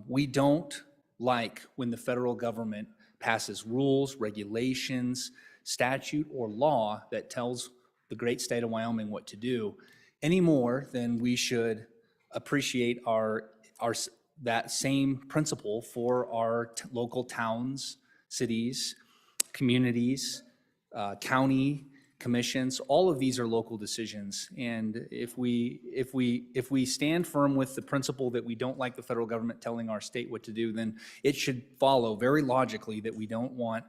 We don't like when the federal government passes rules, regulations, statute, or law that tells the great state of Wyoming what to do any more than we should appreciate that same principle for our local towns, cities, communities, county commissions. All of these are local decisions. And if we stand firm with the principle that we don't like the federal government telling our state what to do, then it should follow very logically that we don't want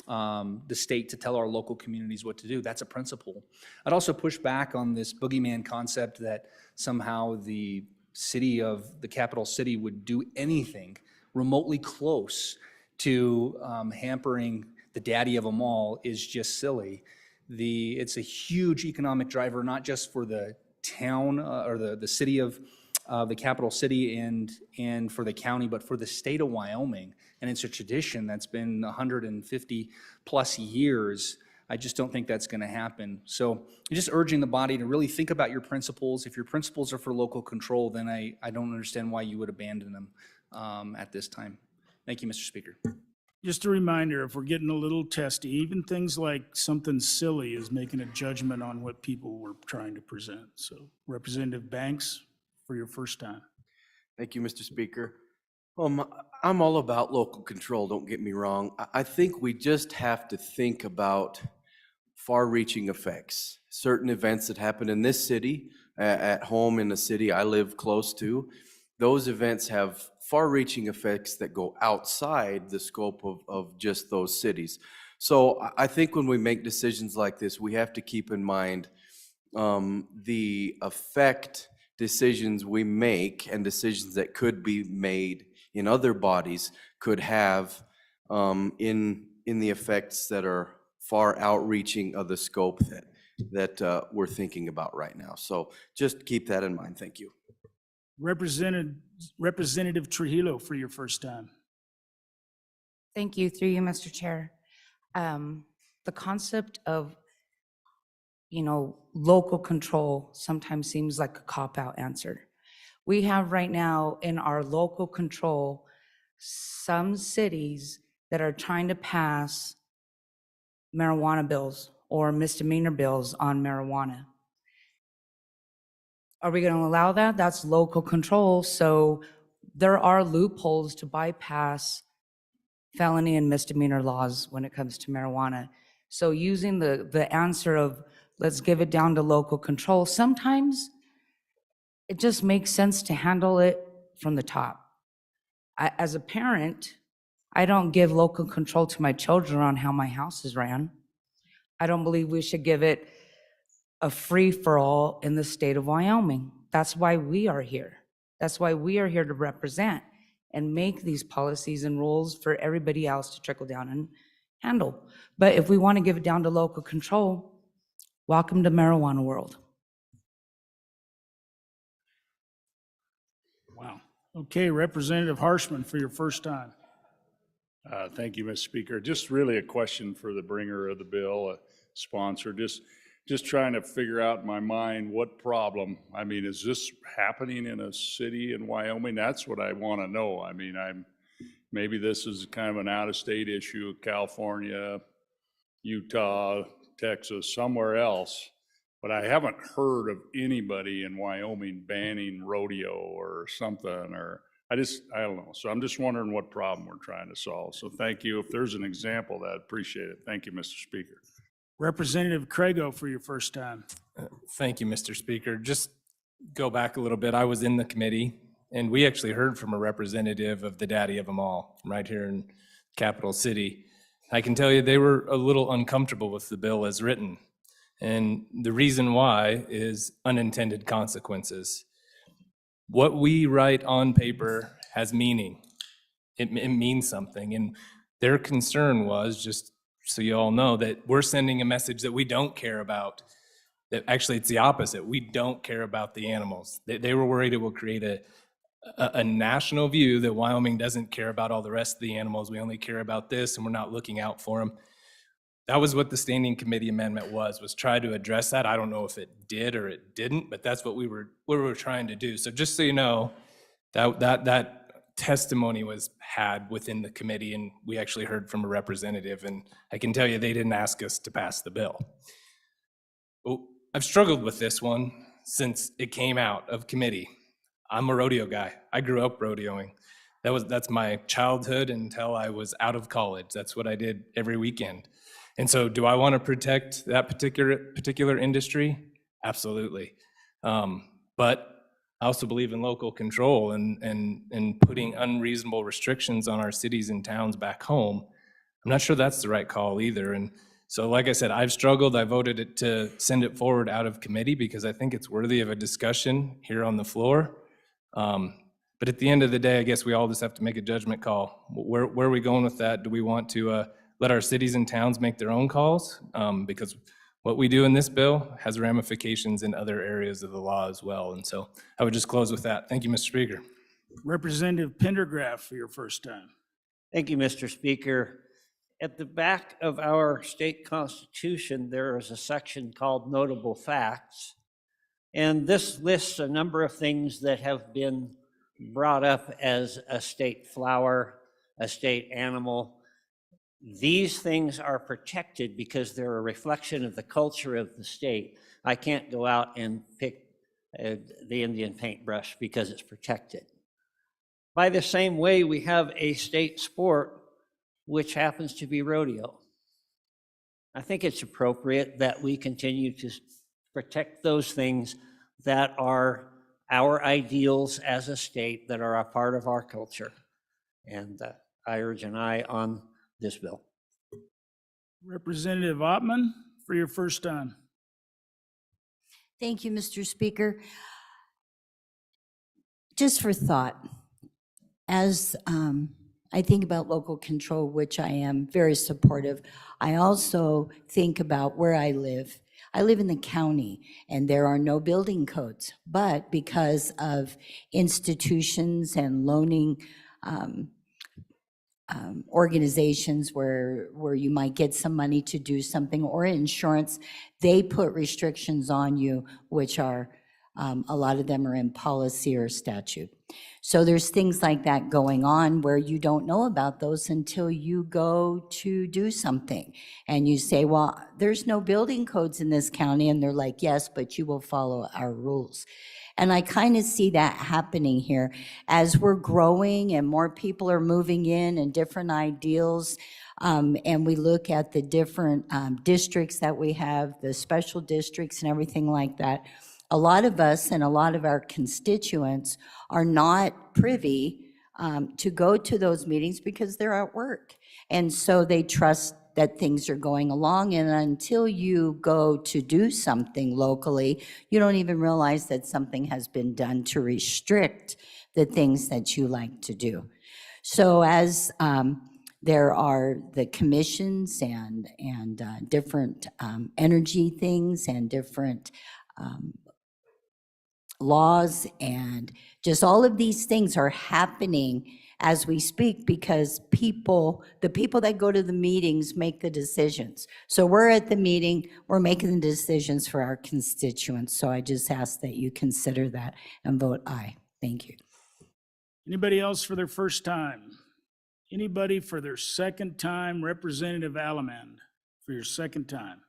the state to tell our local communities what to do. That's a principle. I'd also push back on this boogeyman concept that somehow the capital city would do anything remotely close to hampering the daddy of them all is just silly. It's a huge economic driver, not just for the town or the city of the capital city and for the county, but for the state of Wyoming. And it's a tradition that's been 150 plus years. I just don't think that's going to happen. So I'm just urging the body to really think about your principles. If your principles are for local control, then I don't understand why you would abandon them at this time. Thank you, Mr. Speaker. Just a reminder, if we're getting a little testy, even things like something silly is making a judgment on what people were trying to present. So Representative Banks for your first time. Thank you, Mr. Speaker. I'm all about local control, don't get me wrong. I think we just have to think about far-reaching effects. Certain events that happen in this city, at home in the city I live close to, those events have far-reaching effects that go outside the scope of just those cities. So I think when we make decisions like this, we have to keep in mind the effect decisions we make and decisions that could be made in other bodies could have in the effects that are far outreaching of the scope that we're thinking about right now. So just keep that in mind. Thank you. Representative Trujillo for your first time. Thank you, through you, Mr. Chair. The concept of, local control sometimes seems like a cop-out answer. We have right now in our local control some cities that are trying to pass marijuana bills or misdemeanor bills on marijuana. Are we going to allow that? That's local control. So there are loopholes to bypass felony and misdemeanor laws when it comes to marijuana. So using the answer of let's give it down to local control, sometimes it just makes sense to handle it from the top. As a parent, I don't give local control to my children on how my house is ran. I don't believe we should give it a free-for-all in the state of Wyoming. That's why we are here. That's why we are here to represent and make these policies and rules for everybody else to trickle down and handle. But if we want to give it down to local control, welcome to marijuana world. Wow. Okay, Representative Harshman for your first time. Thank you, Mr. Speaker. Just really a question for the bringer of the bill, sponsor. Just trying to figure out in my mind what problem. I mean, is this happening in a city in Wyoming? That's what I want to know. I mean, maybe this is kind of an out-of-state issue, California, Utah, Texas, somewhere else. But I haven't heard of anybody in Wyoming banning rodeo or something, or I don't know. So I'm just wondering what problem we're trying to solve. So thank you. If there's an example of that, I'd appreciate it. Thank you, Mr. Speaker. Representative Craigo for your first time. Thank you, Mr. Speaker. Just go back a little bit. I was in the committee, and we actually heard from a representative of the daddy of them all, right here in Capital City. I can tell you they were a little uncomfortable with the bill as written. And the reason why is unintended consequences. What we write on paper has meaning. It means something. And their concern was, just so you all know, that we're sending a message that we don't care about. That actually it's the opposite. We don't care about the animals. They were worried it will create a national view that Wyoming doesn't care about all the rest of the animals. We only care about this and we're not looking out for them. That was what the standing committee amendment was try to address that. I don't know if it did or it didn't, but that's what we were trying to do. So just so you know, that testimony was had within the committee, and we actually heard from a representative, and I can tell you they didn't ask us to pass the bill. Well, I've struggled with this one since it came out of committee. I'm a rodeo guy. I grew up rodeoing. That's my childhood until I was out of college. That's what I did every weekend. And so do I want to protect that particular industry? Absolutely. But I also believe in local control and putting unreasonable restrictions on our cities and towns back home. I'm not sure that's the right call either. And so like I said, I've struggled. I voted it to send it forward out of committee because I think it's worthy of a discussion here on the floor. But at the end of the day, I guess we all just have to make a judgment call. Where are we going with that? Do we want to let our cities and towns make their own calls? Because what we do in this bill has ramifications in other areas of the law as well. And so I would just close with that. Thank you, Mr. Speaker. Representative Pendergraft for your first time. Thank you, Mr. Speaker. At the back of our state constitution, there is a section called Notable Facts. And this lists a number of things that have been brought up as a state flower, a state animal. These things are protected because they're a reflection of the culture of the state. I can't go out and pick the Indian paintbrush because it's protected. By the same way, we have a state sport which happens to be rodeo. I think it's appropriate that we continue to protect those things that are our ideals as a state, that are a part of our culture. And I urge an aye on this bill. Representative Ottman for your first time. Thank you, Mr. Speaker. Just for thought, as I think about local control, which I am very supportive, I also think about where I live. I live in the county and there are no building codes, but because of institutions and loaning organizations where you might get some money to do something, or insurance, they put restrictions on you, which are, a lot of them are in policy or statute. So there's things like that going on where you don't know about those until you go to do something. And you say, well, there's no building codes in this county. And they're like, yes, but you will follow our rules. And I kind of see that happening here. As we're growing and more people are moving in and different ideals, and we look at the different districts that we have, the special districts and everything like that, a lot of us and a lot of our constituents are not privy to go to those meetings because they're at work. And so they trust that things are going along, and until you go to do something locally, you don't even realize that something has been done to restrict the things that you like to do. So as there are the commissions and different energy things and different laws, and just all of these things are happening as we speak because the people that go to the meetings make the decisions. So we're at the meeting, we're making the decisions for our constituents. So I just ask that you consider that and vote aye. Thank you. Anybody else for their first time? Anybody for their second time? Representative Alamand, for your second time.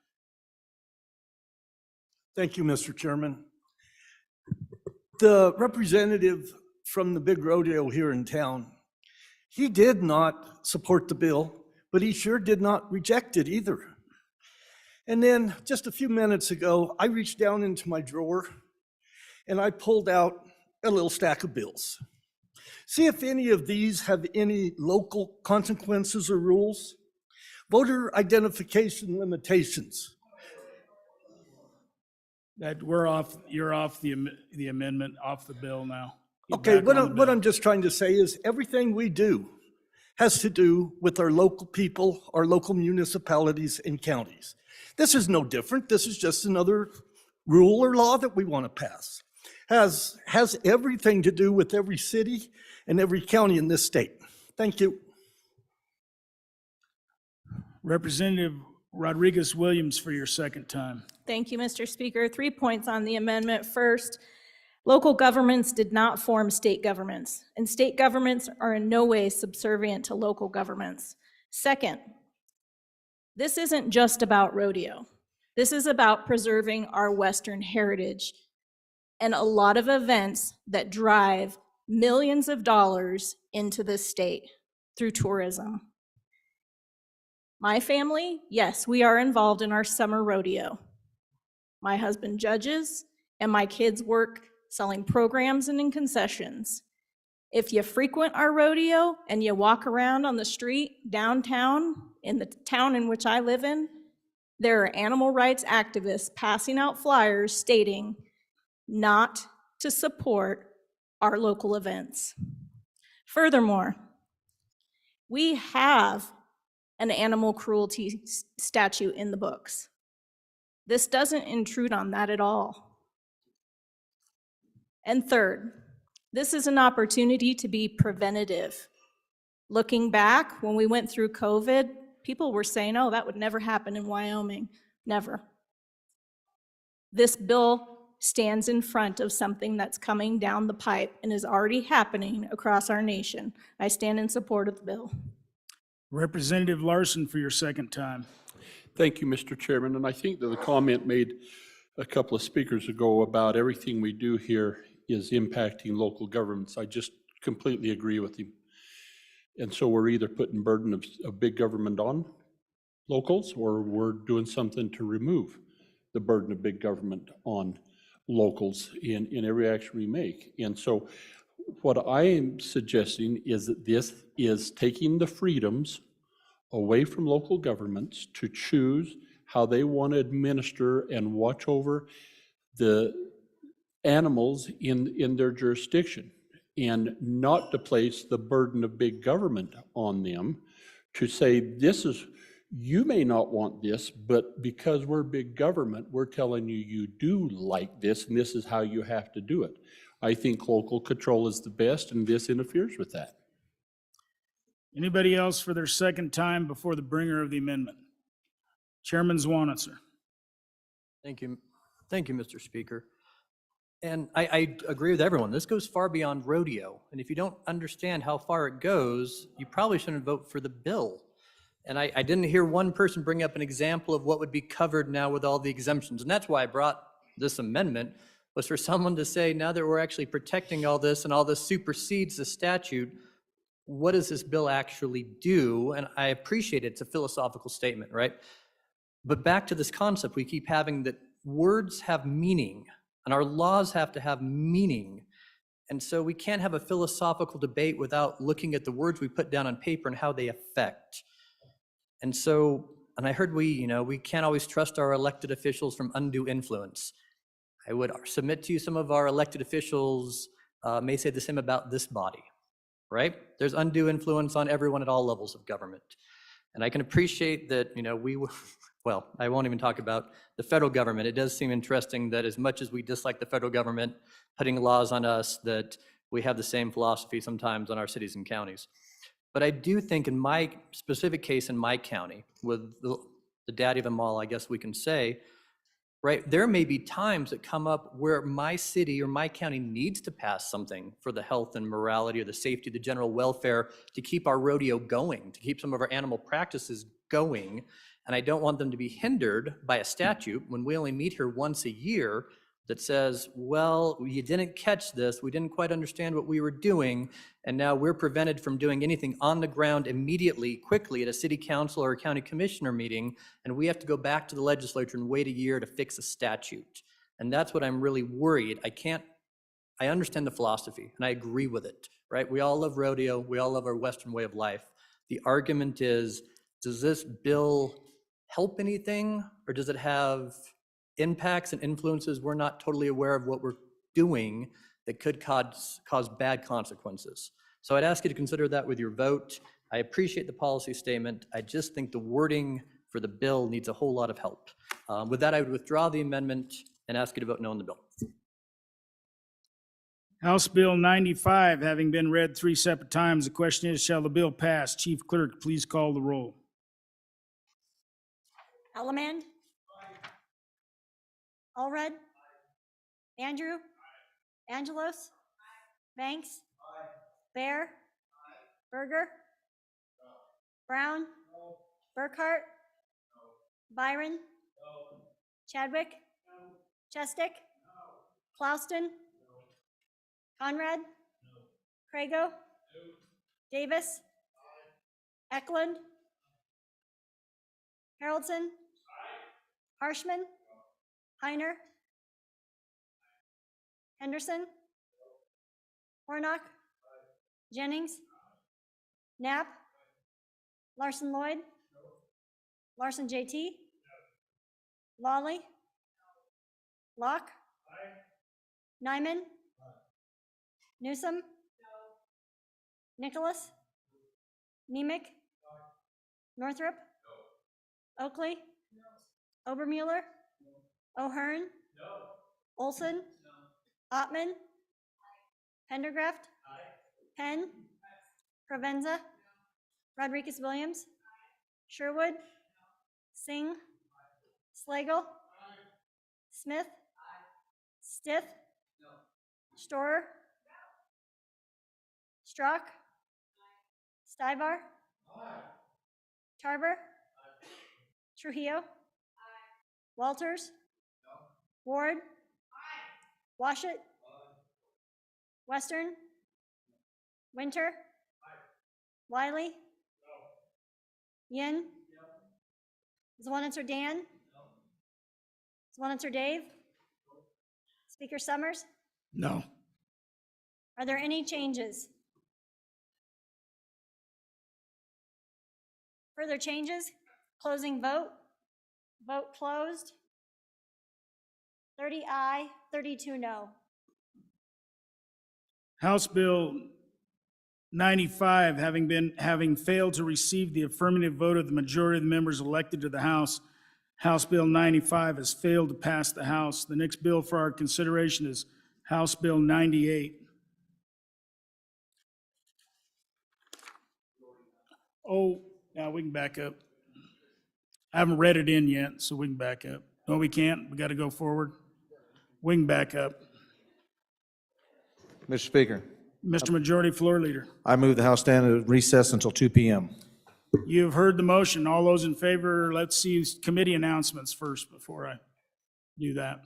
Thank you, Mr. Chairman. The representative from the big rodeo here in town, he did not support the bill, but he sure did not reject it either. And then just a few minutes ago, I reached down into my drawer and I pulled out a little stack of bills. See if any of these have any local consequences or rules. Voter identification limitations. That you're off the amendment, off the bill now. Get Okay, back on the what bill. I'm just trying to say is everything we do has to do with our local people, our local municipalities and counties. This is no different. This is just another rule or law that we want to pass. Has everything to do with every city and every county in this state. Thank you. Representative Rodriguez-Williams for your second time. Thank you, Mr. Speaker. 3 points on the amendment. First, local governments did not form state governments, and state governments are in no way subservient to local governments. Second, this isn't just about rodeo. This is about preserving our Western heritage and a lot of events that drive millions of dollars into this state through tourism. My family, yes, we are involved in our summer rodeo. My husband judges, and my kids work selling programs and in concessions. If you frequent our rodeo and you walk around on the street downtown in the town in which I live in, there are animal rights activists passing out flyers stating not to support our local events. Furthermore, we have an animal cruelty statute in the books. This doesn't intrude on that at all. And third, this is an opportunity to be preventative. Looking back, when we went through COVID, people were saying, oh, that would never happen in Wyoming. Never. This bill stands in front of something that's coming down the pipe and is already happening across our nation. I stand in support of the bill. Representative Larson for your second time. Thank you, Mr. Chairman. And I think that the comment made a couple of speakers ago about everything we do here is impacting local governments. I just completely agree with him. And so we're either putting burden of big government on locals, or we're doing something to remove the burden of big government on locals in every action we make. And so what I am suggesting is that this is taking the freedoms away from local governments to choose how they want to administer and watch over the animals in their jurisdiction, and not to place the burden of big government on them to say, this is you may not want this, but because we're big government, we're telling you you do like this, and this is how you have to do it. I think local control is the best, and this interferes with that. Anybody else for their second time before the bringer of the amendment? Chairman Zwanitzer. Thank you. Thank you, Mr. Speaker. And I agree with everyone. This goes far beyond rodeo. And if you don't understand how far it goes, you probably shouldn't vote for the bill. And I didn't hear one person bring up an example of what would be covered now with all the exemptions. And that's why I brought this amendment, was for someone to say, now that we're actually protecting all this and all this supersedes the statute, what does this bill actually do? And I appreciate it's a philosophical statement, right? But back to this concept, we keep having that words have meaning and our laws have to have meaning. And so we can't have a philosophical debate without looking at the words we put down on paper and how they affect. And so, and I heard we can't always trust our elected officials from undue influence. I would submit to you some of our elected officials may say the same about this body, right? There's undue influence on everyone at all levels of government. And I can appreciate that, well, I won't even talk about the federal government. It does seem interesting that as much as we dislike the federal government putting laws on us, that we have the same philosophy sometimes on our cities and counties. But I do think in my specific case in my county, with the daddy of them all, I guess we can say, right, there may be times that come up where my city or my county needs to pass something for the health and morality or the safety, the general welfare, to keep our rodeo going, to keep some of our animal practices going. And I don't want them to be hindered by a statute when we only meet here once a year that says, well, you didn't catch this, we didn't quite understand what we were doing, and now we're prevented from doing anything on the ground immediately, quickly at a city council or a county commissioner meeting, and we have to go back to the legislature and wait a year to fix a statute. And that's what I'm really worried. I understand the philosophy, and I agree with it, right? We all love rodeo, we all love our Western way of life. The argument is, does this bill help anything, or does it have impacts and influences we're not totally aware of what we're doing that could cause bad consequences? So I'd ask you to consider that with your vote. I appreciate the policy statement. I just think the wording for the bill needs a whole lot of help. With that, I would withdraw the amendment and ask you to vote no on the bill. House Bill 95 having been read 3 separate times, the question is, shall the bill pass? Chief Clerk, please call the roll. Ellerman. Allred. Andrew. Angelos. Banks. Bear. Berger. Brown. Burkhart. Byron. Chadwick. Chestick. Klauston. Conrad. Crago. Davis. Eklund. Haroldson. Harshman. Heiner. Henderson. Hornock. Jennings. Knapp. Larson Lloyd. Larson JT. Lawley. Locke. Nyman. Newsom. Nicholas. Nemec. Northrup. Oakley. Obermuller. O'Hearn. Olson. Ottman. Pendergraft. Penn. Provenza. Rodriguez-Williams. Sherwood. Singh. Slagle. Smith. Stith. Storer. Strzok. Stivar. Tarver. Trujillo. Walters. Ward. Washut. Western. Winter. Wiley. Yin. Zwanitzer Dan. Zwanitzer Dave. Speaker Summers. No. Are there any changes? Further changes? Closing vote. Vote closed. 30 aye, 32 no. House Bill 95, having failed to receive the affirmative vote of the majority of the members elected to the House, House Bill 95 has failed to pass the House. The next bill for our consideration is House Bill 98. Oh, now we can back up. I haven't read it in yet, so we can back up. No, we can't. We got to go forward. We can back up. Mr. Speaker, Mr. Majority Floor Leader, I move the House stand at recess until 2 p.m. you have heard the motion. All those in favor, let's see committee announcements first before I do that.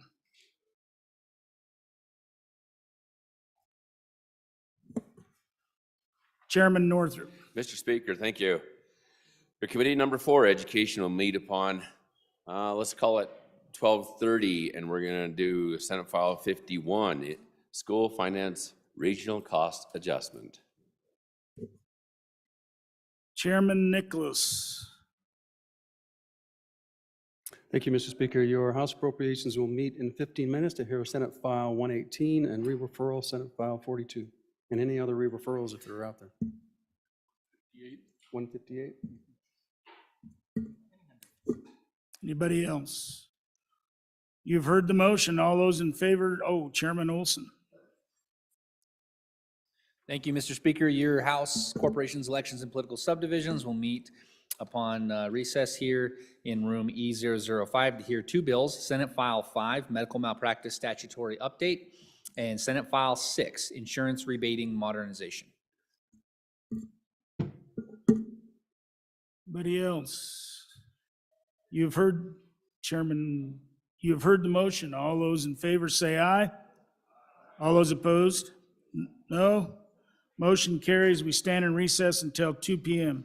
Chairman Northrup. Mr. Speaker, thank you. For committee number 4, education will meet upon, let's call it 12:30, and we're going to do Senate File 51, School Finance Regional Cost Adjustment. Chairman Nicholas. Thank you, Mr. Speaker. Your House Appropriations will meet in 15 minutes to hear Senate File 118 and re-referral Senate File 42, and any other re-referrals if they're out there. 158. Anybody else? You've heard the motion. All those in favor, Chairman Olson. Thank you, Mr. Speaker. Your House Corporations, Elections, and Political Subdivisions will meet upon recess here in room E005 to hear 2 bills, Senate File 5, Medical Malpractice Statutory Update, and Senate File 6, Insurance Rebating Modernization. Anybody else? You've heard, Chairman, you've heard the motion. All those in favor say aye. All those opposed? No? Motion carries. We stand in recess until 2 p.m.